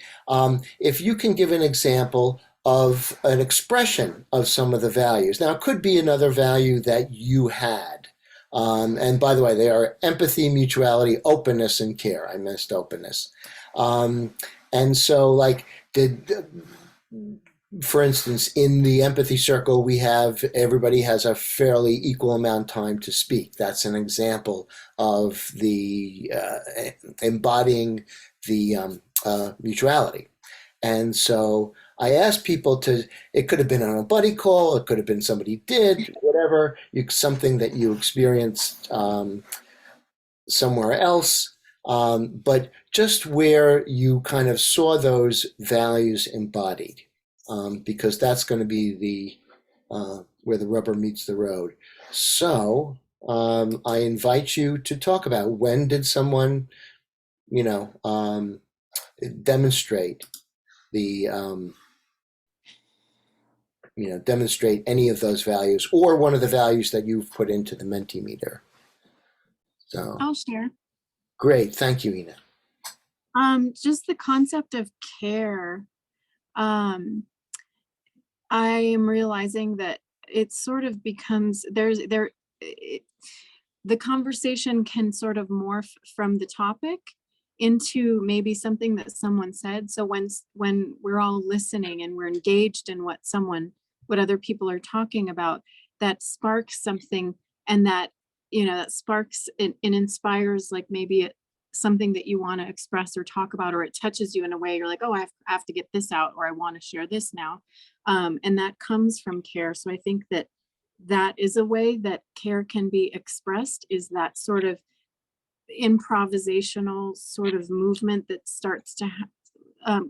If you can give an example of an expression of some of the values. Now, it could be another value that you had. And by the way, they are empathy, mutuality, openness, and care. I missed openness. And so, like, for instance, in the empathy circle, we have everybody has a fairly equal amount of time to speak. That's an example of the embodying the mutuality. And so I asked people to, it could have been on a buddy call, it could have been somebody did, whatever, something that you experienced somewhere else. But just where you kind of saw those values embodied. Because that's going to be the where the rubber meets the road. So I invite you to talk about, when did someone, demonstrate demonstrate any of those values, or one of the values that you've put into the Mentimeter. So I'll share. great, thank you, Ina. Just the concept of care. I am realizing that it sort of becomes the conversation can sort of morph from the topic into maybe something that someone said. So when we're all listening and we're engaged in what other people are talking about, that sparks something, and that that sparks and inspires, like maybe something that you want to express or talk about, or it touches you in a way you're like, oh, I have to get this out, or I want to share this now. And that comes from care. So I think that is a way that care can be expressed, is that sort of improvisational sort of movement that starts to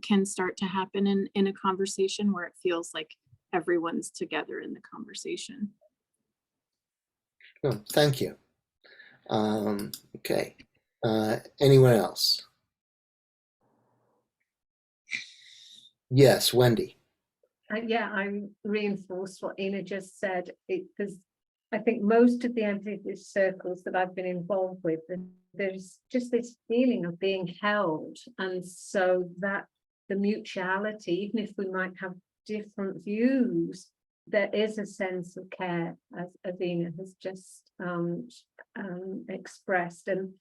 can start to happen in a conversation where it feels like everyone's together in the conversation. Oh, thank you. Okay. Anyone else? Yes, Wendy. Yeah, I reinforce what Ina just said, because I think most of the empathy circles that I've been involved with, there's just this feeling of being held. And so that the mutuality, even if we might have different views, there is a sense of care, as Ina has just expressed. And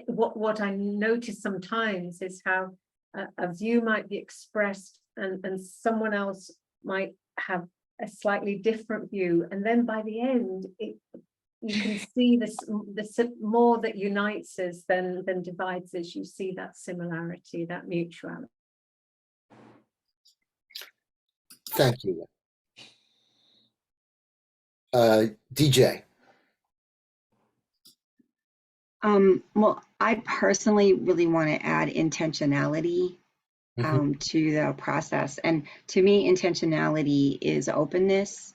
what I notice sometimes is how a view might be expressed and someone else might have a slightly different view, and then by the end you can see this more that unites us than divides us. You see that similarity, that mutuality. Thank you. DJ. Well, I personally really want to add intentionality to the process. And to me, intentionality is openness.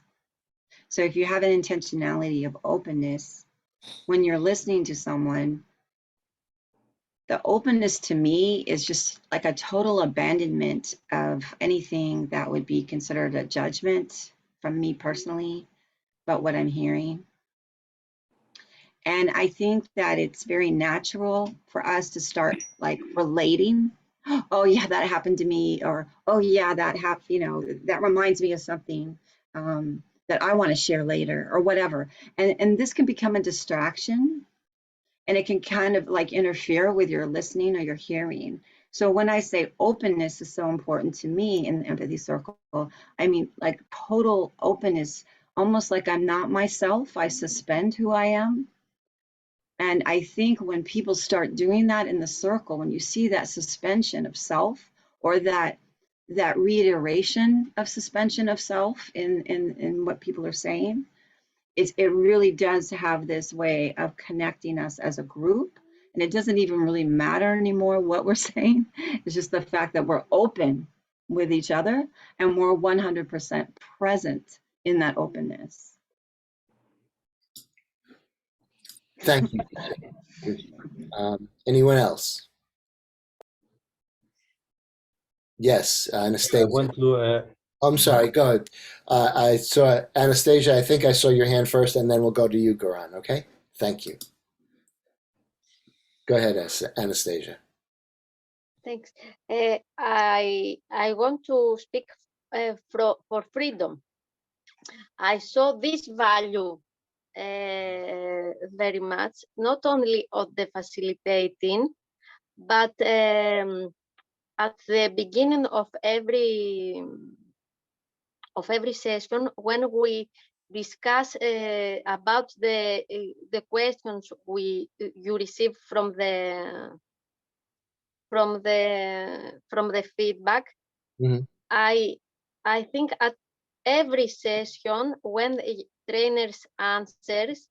So if you have an intentionality of openness, when you're listening to someone, the openness to me is just like a total abandonment of anything that would be considered a judgment from me personally about what I'm hearing. And I think that it's very natural for us to start like relating. Oh yeah, that happened to me, or oh yeah, that happened, you know, that reminds me of something that I want to share later, or whatever. And this can become a distraction, and it can kind of like interfere with your listening or your hearing. So when I say openness is so important to me in the empathy circle, I mean like total openness, almost like I'm not myself. I suspend who I am. And I think when people start doing that in the circle, when you see that suspension of self, or that reiteration of suspension of self in what people are saying, it really does have this way of connecting us as a group. And it doesn't even really matter anymore what we're saying. It's just the fact that we're open with each other and we're 100% present in that openness. Thank you. Anyone else? Yes, Anastasia. I want to. I'm sorry, go ahead. I saw Anastasia, I think I saw your hand first, and then we'll go to you, Garan, okay? Thank you. Go ahead, Anastasia. Thanks. I want to speak for freedom. I saw this value very much, not only of the facilitating, but at the beginning of every session, when we discuss about the questions you receive from the feedback. Mm-hmm. I think at every session when the trainers answers,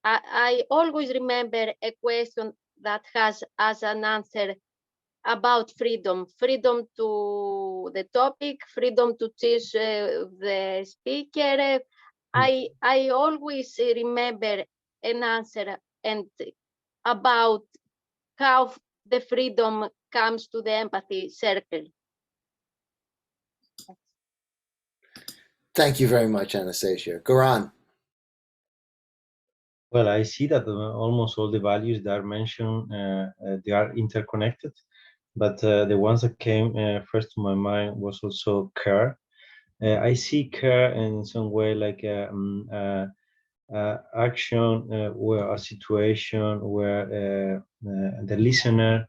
I always remember a question that has as an answer about freedom to the topic, freedom to choose the speaker. I always remember an answer and about how the freedom comes to the empathy circle. Thank you very much, Anastasia. Garan. Well, I see that almost all the values that are mentioned, they are interconnected, but the ones that came first to my mind was also care. I see care in some way like action where a situation where the listener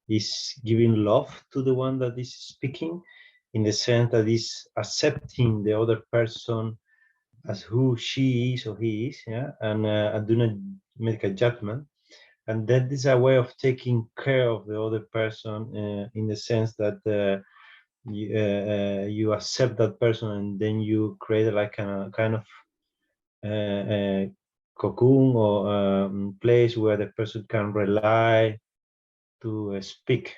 is giving love to the one that is speaking, in the sense that is accepting the other person as who she is or he is, yeah, and do not make a judgment. And that is a way of taking care of the other person in the sense that you accept that person, and then you create like a kind of cocoon or place where the person can rely to speak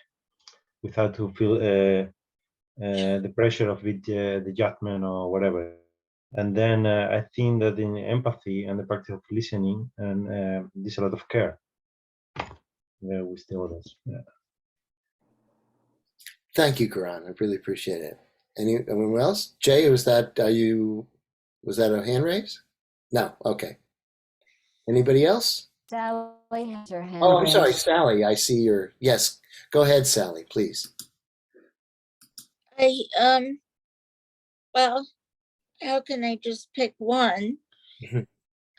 without to feel the pressure of it, the judgment or whatever. And then I think that in empathy and the practice of listening, and there's a lot of care with the others. Yeah. Thank you, Karan. I really appreciate it. Anyone else? Jay, was that a hand raise? No. Okay. Anybody else? Sally has her hand Oh, I'm sorry, raised. Sally. I see your, yes. Go ahead, Sally, please. Well, how can I just pick one?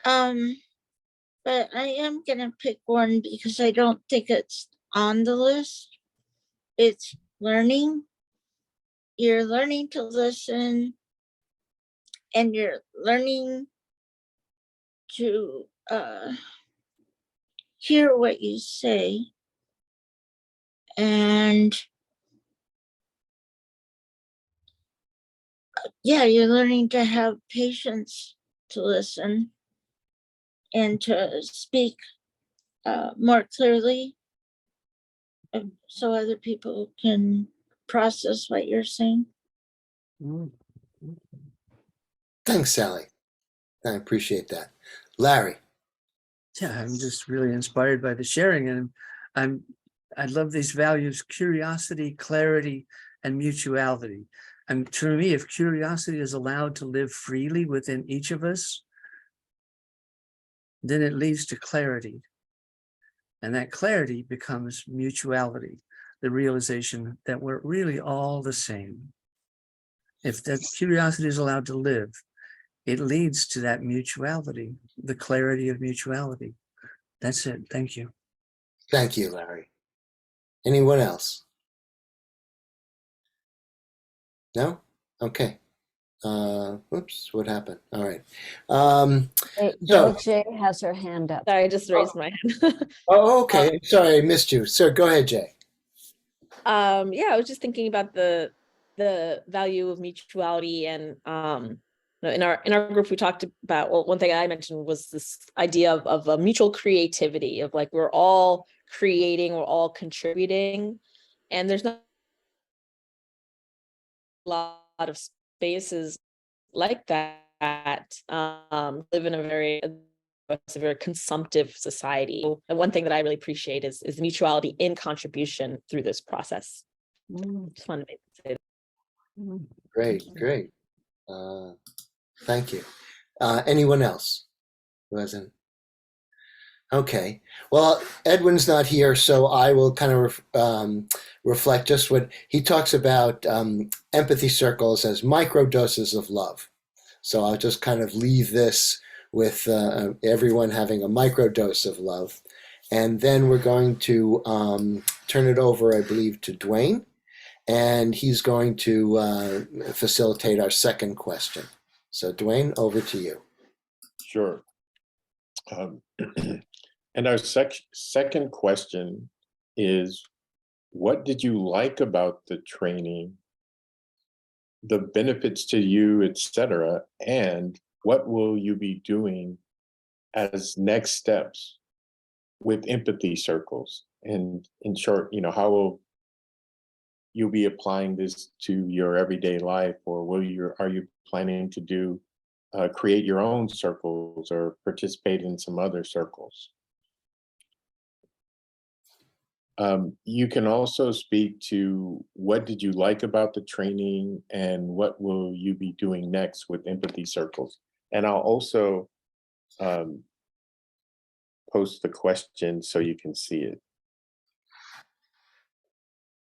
But I am gonna pick one because I don't think it's on the list. It's learning. You're learning to listen, and you're learning to hear what you say. And yeah, you're learning to have patience to listen and to speak more clearly so other people can process what you're saying. Thanks, Sally. I appreciate that. Larry. Yeah, I'm just really inspired by the sharing, and I love these values: curiosity, clarity, and mutuality. And to me, if curiosity is allowed to live freely within each of us, then it leads to clarity. And that clarity becomes mutuality, the realization that we're really all the same. If that curiosity is allowed to live, it leads to that mutuality, the clarity of mutuality. That's it. Thank you. Thank you, Larry. Anyone else? No? Okay. Whoops, what happened? All right. Hey, So, Jay has her hand up. Sorry, I just raised my hand. oh, okay. Sorry, I missed you. Sir, go ahead, Jay. Yeah, I was just thinking about the value of mutuality, and in our group we talked about, well, one thing I mentioned was this idea of a mutual creativity, of like we're all creating, we're all contributing, and there's not a lot of spaces like that. Live in a very consumptive society. And one thing that I really appreciate is mutuality in contribution through this process. Just wanted to say that. Great, great. Thank you. Anyone else who hasn't? Okay. Well, Edwin's not here, so I will kind of reflect just what he talks about empathy circles as micro doses of love. So I'll just kind of leave this with everyone having a micro dose of love. And then we're going to turn it over, I believe, to Dwayne. And he's going to facilitate our second question. So Dwayne, over to you. Sure. And our second question is, what did you like about the training, the benefits to you, etc., and what will you be doing as next steps with empathy circles? And in short, how will you be applying this to your everyday life, or are you planning to do create your own circles or participate in some other circles? You can also speak to what did you like about the training and what will you be doing next with empathy circles. And I'll also post the question so you can see it.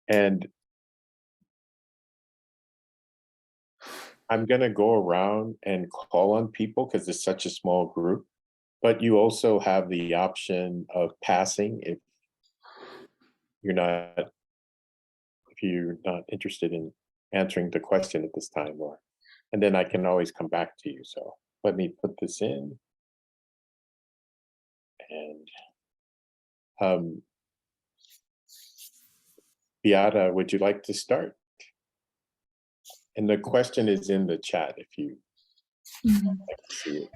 And I'm going to go around and call on people because it's such a small group, but you also have the option of passing if you're not interested in answering the question at this time, and then I can always come back to you. So let me put this in. And Beata, would you like to start? And the question is in the chat if you like to see it.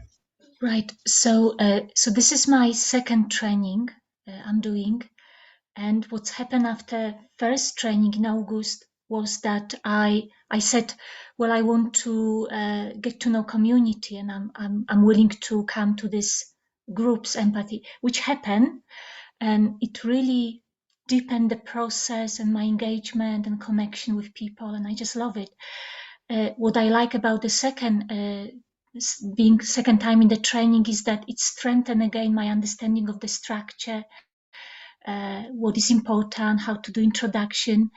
Right. So, so this is my second training I'm doing, and what's happened after first training in August was that I said, well, I want to get to know community, and I'm willing to come to this group's empathy, which happened, and it really deepened the process and my engagement and connection with people, and I just love it. What I like about the being second time in the training is that it strengthened again my understanding of the structure, what is important, how to do introduction,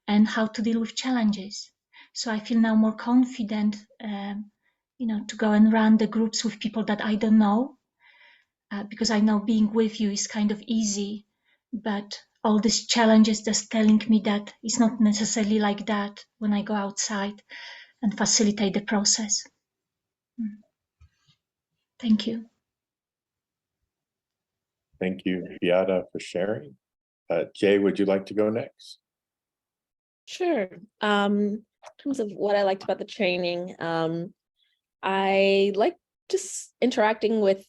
and how to deal with challenges. So I feel now more confident, to go and run the groups with people that I don't know, because I know being with you is kind of easy, but all these challenges just telling me that it's not necessarily like that when I go outside and facilitate the process. Thank you. Thank you, Beata, for sharing. Jay, would you like to go next? Sure. In terms of what I liked about the training, I like just interacting with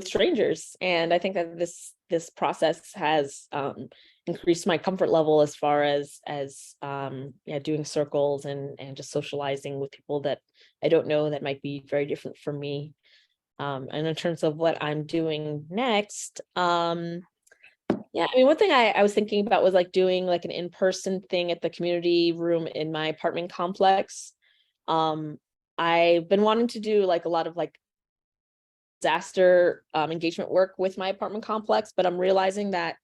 strangers, and I think that this process has increased my comfort level as far as doing circles and just socializing with people that I don't know that might be very different from me. And in terms of what I'm doing next, yeah, I mean, one thing I was thinking about was like doing like an in-person thing at the community room in my apartment complex. I've been wanting to do like a lot of like disaster engagement work with my apartment complex, but I'm realizing that,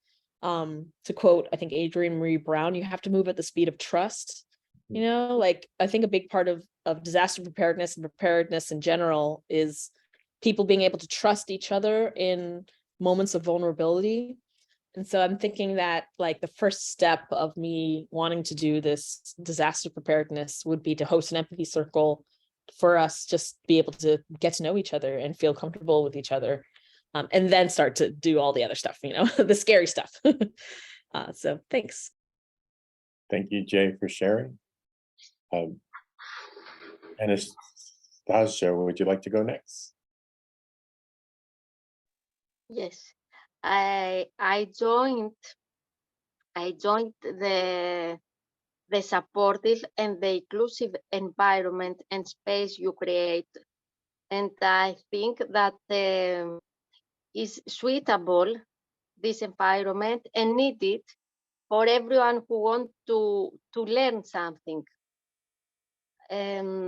to quote, I think Adrienne Marie Brown, you have to move at the speed of trust. Like I think a big part of disaster preparedness and preparedness in general is people being able to trust each other in moments of vulnerability. And so I'm thinking that like the first step of me wanting to do this disaster preparedness would be to host an empathy circle for us, just be able to get to know each other and feel comfortable with each other, and then start to do all the other stuff, the scary stuff. So thanks. Thank you, Jay, for sharing. Anastasia, would you like to go next? Yes, I joined the supportive and the inclusive environment and space you create, and I think that is suitable, this environment, and needed for everyone who wants to learn something.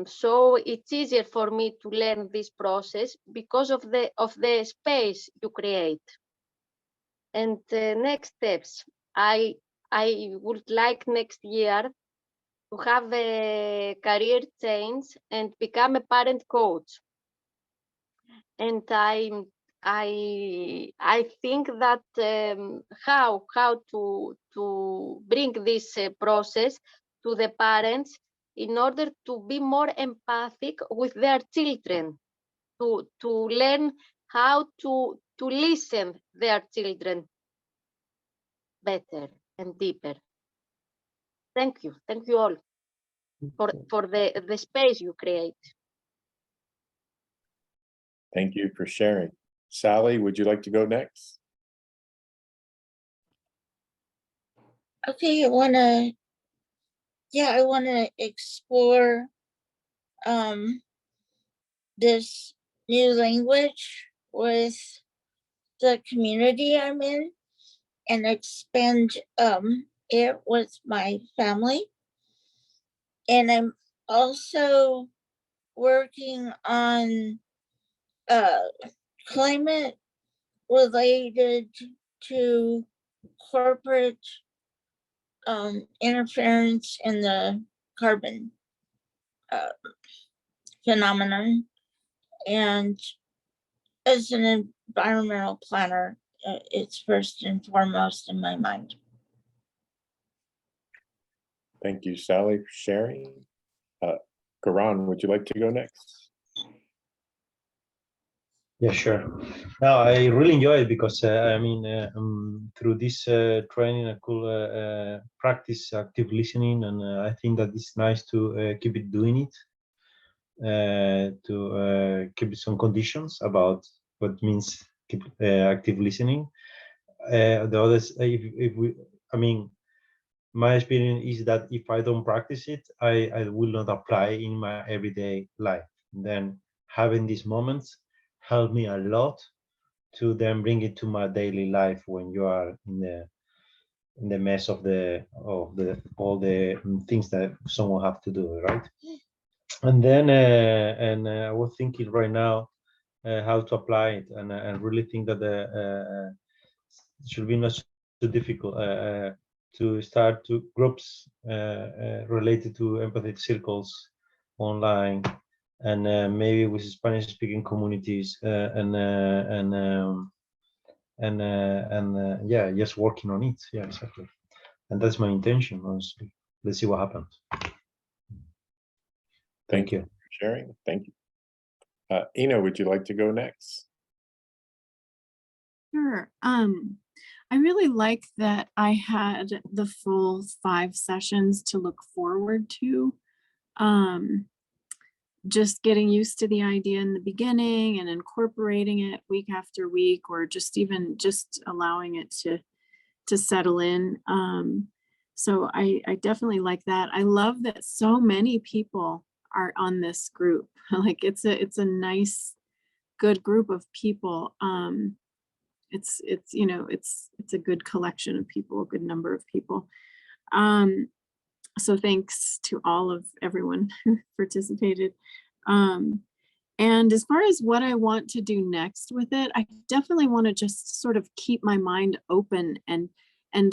So it's easier for me to learn this process because of the space you create. And next steps, I would like next year to have a career change and become a parent coach. And I think that how to bring this process to the parents in order to be more empathic with their children, to learn how to listen their children better and deeper. Thank you all for the space you create. Thank you for sharing. Sally, would you like to go next? Okay, I wanna explore this new language with the community I'm in and expand it with my family. And I'm also working on climate related to corporate interference in the carbon phenomenon. And as an environmental planner, it's first and foremost in my mind. Thank you, Sally, for sharing. Karan, would you like to go next? Yeah, sure. No, I really enjoy it because through this training, I could practice active listening, and I think that it's nice to keep it doing it. to keep some conditions about what means keep active listening. The others, if we, I mean, my experience is that if I don't practice it, I will not apply in my everyday life. Then having these moments help me a lot to then bring it to my daily life when you are in the mess of all the things that someone have to do, right? And then I was thinking right now how to apply it, and really think that it should be not so difficult to start to groups related to empathic circles online, and maybe with Spanish-speaking communities, yeah, just working on it. Yeah, exactly. And that's my intention, honestly. Let's see what happens. Thank you for sharing. Thank you. Ina, would you like to go next? Sure. I really like that I had the full 5 sessions to look forward to. Just getting used to the idea in the beginning and incorporating it week after week, or just even just allowing it to settle in. So I definitely like that. I love that so many people are on this group. Like it's a nice, good group of people. It's you know, it's a good collection of people, a good number of people. So thanks to all of everyone who participated. And as far as what I want to do next with it, I definitely want to just sort of keep my mind open and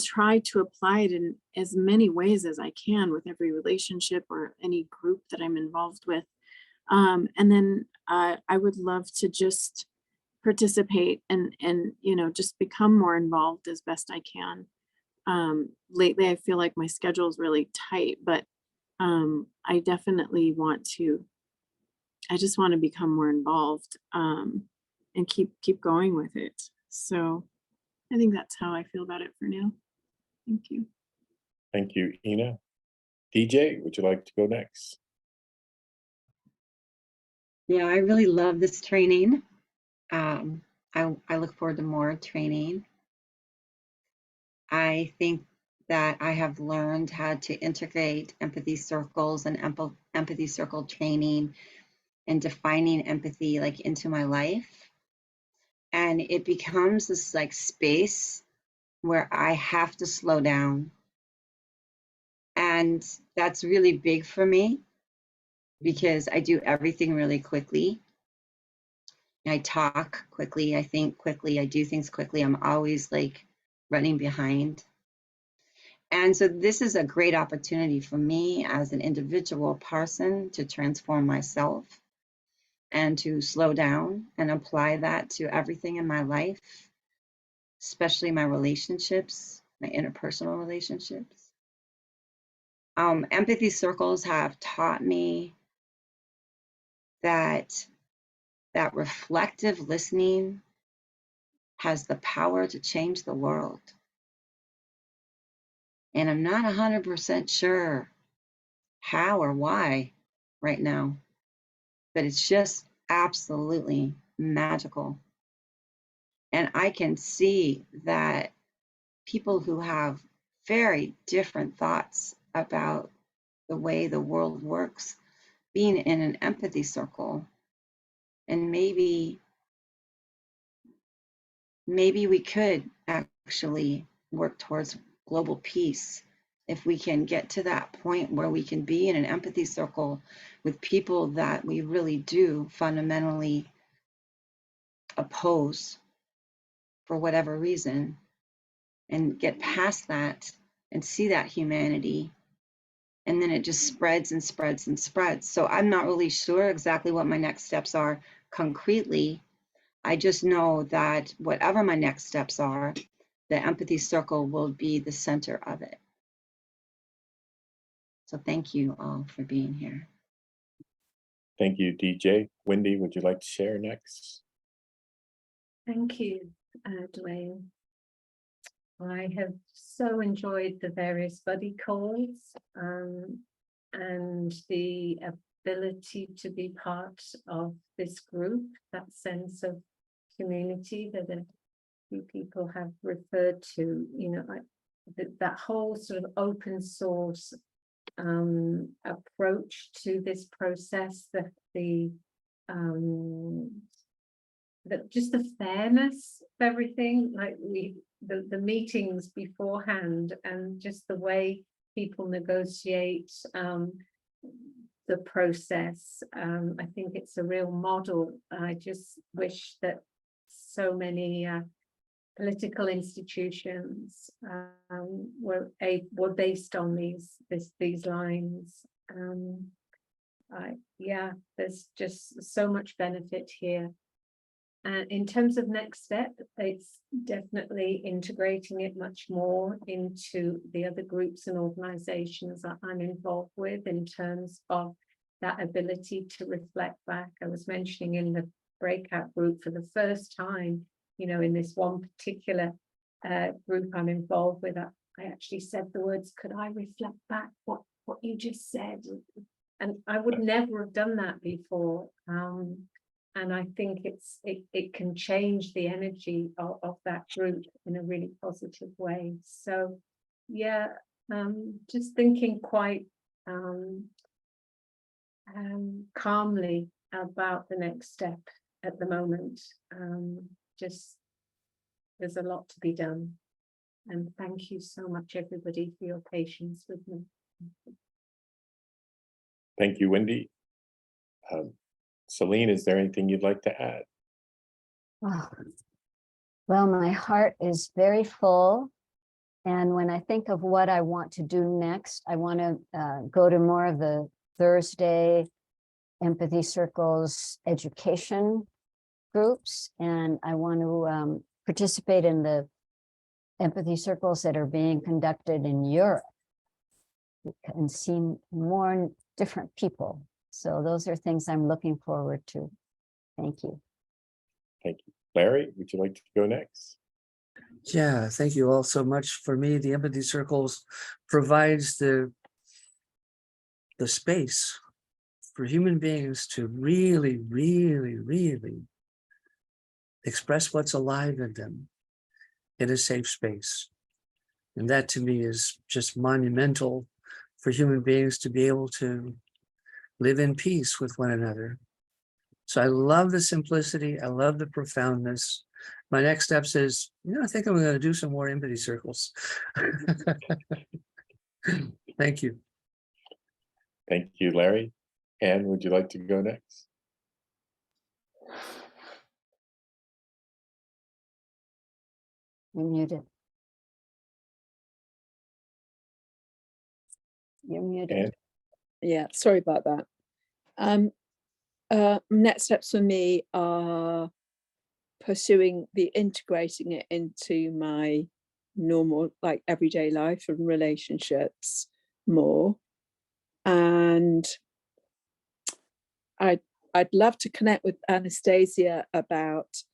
try to apply it in as many ways as I can with every relationship or any group that I'm involved with. And then I would love to just participate and you know, just become more involved as best I can. Lately, I feel like my schedule is really tight, but I definitely want to. I just want to become more involved and keep going with it. So I think that's how I feel about it for now. Thank you. Thank you, Ina. DJ, would you like to go next? Yeah, I really love this training. I look forward to more training. I think that I have learned how to integrate empathy circles and empathy circle training and defining empathy like into my life. And it becomes this like space where I have to slow down. And that's really big for me because I do everything really quickly. I talk quickly, I think quickly, I do things quickly. I'm always like running behind. And so this is a great opportunity for me as an individual person to transform myself and to slow down and apply that to everything in my life, especially my relationships, my interpersonal relationships. Empathy circles have taught me that reflective listening has the power to change the world. And I'm not 100% sure how or why right now, but it's just absolutely magical. And I can see that people who have very different thoughts about the way the world works, being in an empathy circle, and maybe we could actually work towards global peace if we can get to that point where we can be in an empathy circle with people that we really do fundamentally oppose for whatever reason, and get past that and see that humanity. And then it just spreads and spreads and spreads. So I'm not really sure exactly what my next steps are concretely. I just know that whatever my next steps are, the empathy circle will be the center of it. So thank you all for being here. Thank you, DJ. Wendy, would you like to share next? Thank you, Dwayne. I have so enjoyed the various buddy calls and the ability to be part of this group, that sense of community that a few people have referred to, you know, that whole sort of open source approach to this process, just the fairness of everything, like the meetings beforehand, and just the way people negotiate the process. I think it's a real model. I just wish that so many political institutions were based on these lines. Yeah, there's just so much benefit here. And in terms of next step, it's definitely integrating it much more into the other groups and organizations that I'm involved with, in terms of that ability to reflect back. I was mentioning in the breakout group, for the first time, you know, in this one particular group I'm involved with, I actually said the words, could I reflect back what you just said? And I would never have done that before. And I think it can change the energy of that group in a really positive way. So yeah, just thinking quite calmly about the next step at the moment. Just there's a lot to be done. And thank you so much, everybody, for your patience with me. Thank you, Wendy. Celine, is there anything you'd like to add? Oh. Well, my heart is very full. And when I think of what I want to do next, I want to go to more of the Thursday Empathy Circles education groups. And I want to participate in the empathy circles that are being conducted in Europe and see more different people. So those are things I'm looking forward to. Thank you. Thank you. Larry, would you like to go next? Yeah, thank you all so much. For me, the Empathy Circles provides the space for human beings to really, really, really express what's alive in them in a safe space. And that to me is just monumental for human beings to be able to live in peace with one another. So I love the simplicity. I love the profoundness. My next steps is, I think I'm going to do some more empathy circles. Thank you. Thank you, Larry. Anne, would you like to go next? You're muted. You're muted. Anne? Yeah, sorry about that. Next steps for me are pursuing integrating it into my normal, like, everyday life and relationships more. And I'd love to connect with Anastasia about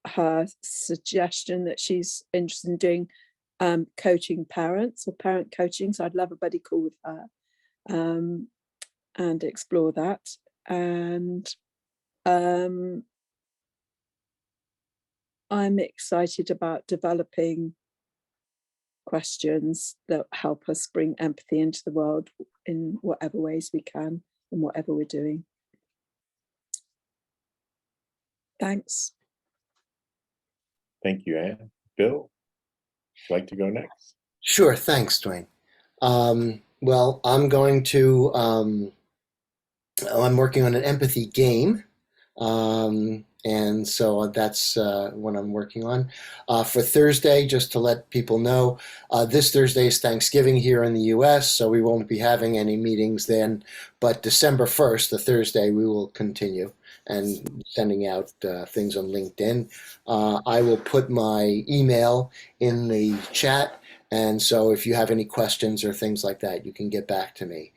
her suggestion that she's interested in doing coaching parents, or parent coaching. So I'd love a buddy call with her and explore that. And I'm excited about developing questions that help us bring empathy into the world in whatever ways we can and whatever we're doing. Thanks. Thank you, Anne. Bill, would you like to go next? Sure, thanks, Dwayne. Well, I'm going to, I'm working on an empathy game. And so that's what I'm working on. For Thursday, just to let people know, this Thursday is Thanksgiving here in the US, so we won't be having any meetings then. But December 1st, the Thursday, we will continue and sending out things on LinkedIn. I will put my email in the chat, and so if you have any questions or things like that, you can get back to me.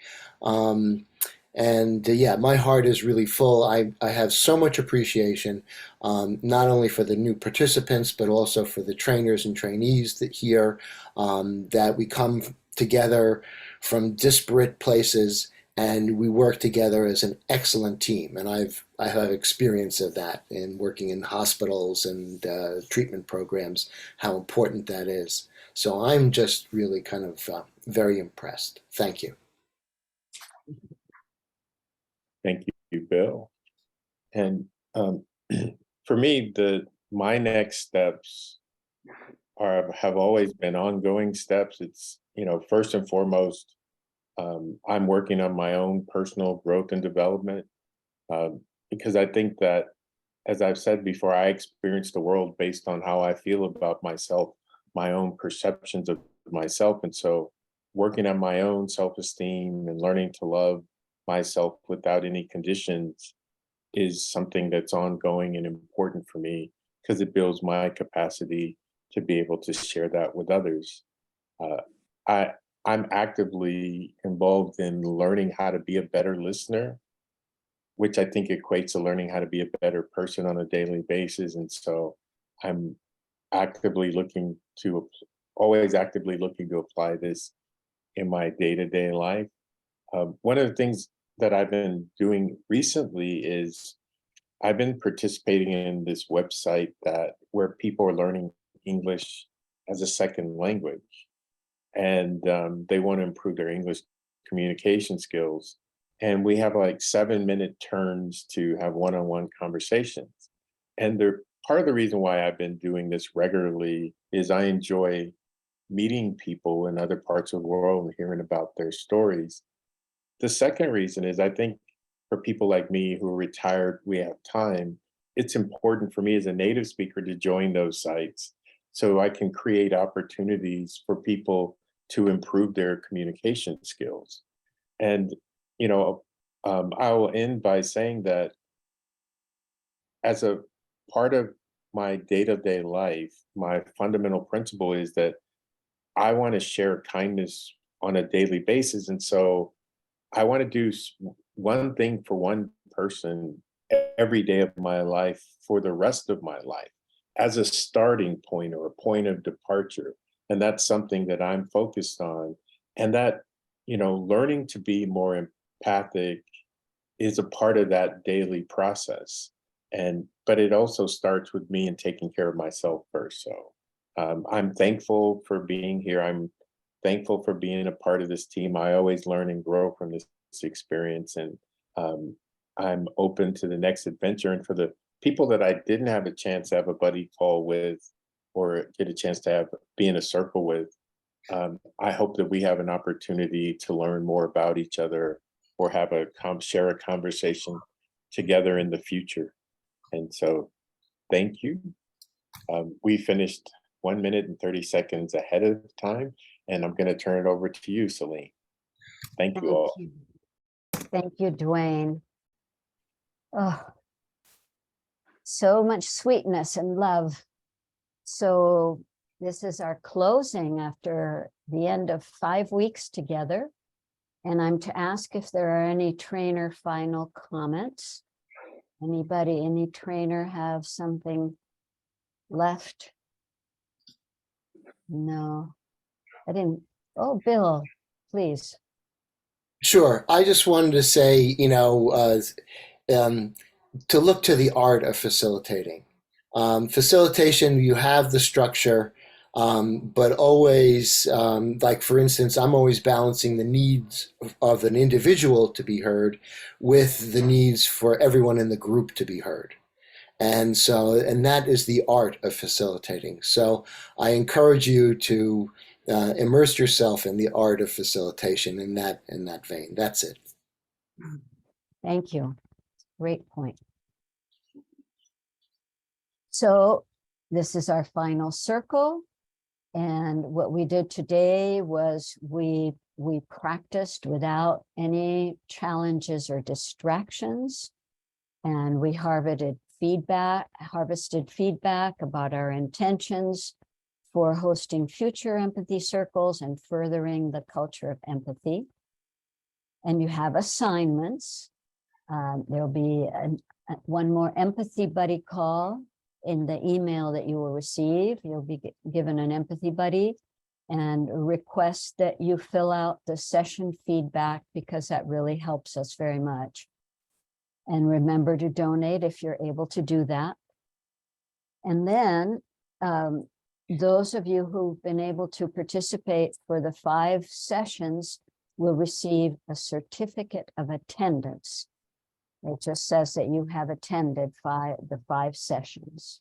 Yeah, my heart is really full. I have so much appreciation, not only for the new participants, but also for the trainers and trainees that here, that we come together from disparate places and we work together as an excellent team. And I have experience of that in working in hospitals and treatment programs, how important that is. So I'm just really kind of very impressed. Thank you. Thank you, Bill. And for me, my next steps have always been ongoing steps. It's, first and foremost, I'm working on my own personal growth and development, because I think that, as I've said before, I experience the world based on how I feel about myself, my own perceptions of myself. And so working on my own self-esteem and learning to love myself without any conditions is something that's ongoing and important for me, because it builds my capacity to be able to share that with others. I'm actively involved in learning how to be a better listener, which I think equates to learning how to be a better person on a daily basis. And so I'm always actively looking to apply this in my day-to-day life. One of the things that I've been doing recently is I've been participating in this website where people are learning English as a second language, and they want to improve their English communication skills. And we have like 7-minute turns to have one-on-one conversations. And part of the reason why I've been doing this regularly is I enjoy meeting people in other parts of the world and hearing about their stories. The second reason is I think for people like me who are retired, we have time. It's important for me as a native speaker to join those sites so I can create opportunities for people to improve their communication skills. And, I will end by saying that as a part of my day-to-day life, my fundamental principle is that I want to share kindness on a daily basis. And so I want to do one thing for one person every day of my life for the rest of my life as a starting point or a point of departure. And that's something that I'm focused on. And that, learning to be more empathic is a part of that daily process. But it also starts with me and taking care of myself first. So I'm thankful for being here. I'm thankful for being a part of this team. I always learn and grow from this experience, and I'm open to the next adventure. And for the people that I didn't have a chance to have a buddy call with or get a chance to be in a circle with, I hope that we have an opportunity to learn more about each other or share a conversation together in the future. And so thank you. We finished 1 minute and 30 seconds ahead of time, and I'm going to turn it over to you, Celine. Thank you all. Thank you, Dwayne. Oh, so much sweetness and love. So this is our closing after the end of 5 weeks together. And I'm to ask if there are any trainer final comments. Any trainer have something left? No, I didn't. Oh, Bill, please. Sure. I just wanted to say, to look to the art of facilitating. Facilitation, you have the structure, but always, like for instance, I'm always balancing the needs of an individual to be heard with the needs for everyone in the group to be heard. And that is the art of facilitating. So I encourage you to immerse yourself in the art of facilitation in that vein. That's it. Thank you. Great point. So this is our final circle. And what we did today was we practiced without any challenges or distractions. And we harvested feedback about our intentions for hosting future empathy circles and furthering the culture of empathy. And you have assignments. There'll be one more empathy buddy call in the email that you will receive. You'll be given an empathy buddy. and request that you fill out the session feedback because that really helps us very much. And remember to donate if you're able to do that. And then those of you who've been able to participate for the 5 sessions will receive a certificate of attendance. It just says that you have attended the 5 sessions.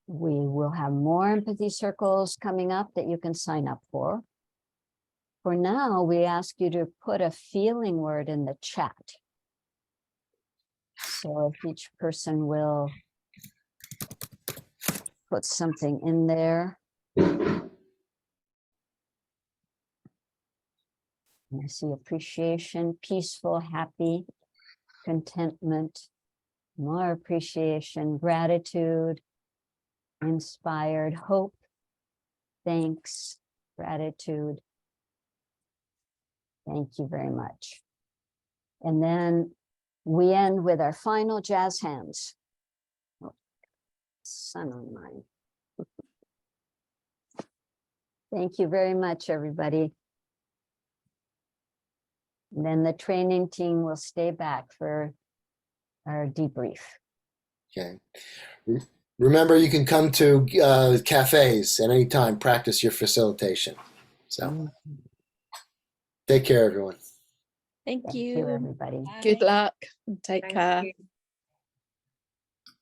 We will have more empathy circles coming up that you can sign up for. For now, we ask you to put a feeling word in the chat. So if each person will put something in there. I see appreciation, peaceful, happy, contentment, more appreciation, gratitude, inspired, hope, thanks, gratitude. Thank you very much. And then we end with our final jazz hands. Oh, sun on mine. Thank you very much, everybody. And then the training team will stay back for our debrief. Okay. Remember, you can come to cafes at any time, practice your facilitation. So take care, everyone. Thank Thank you. you, everybody. Good luck. Take Thank care. you.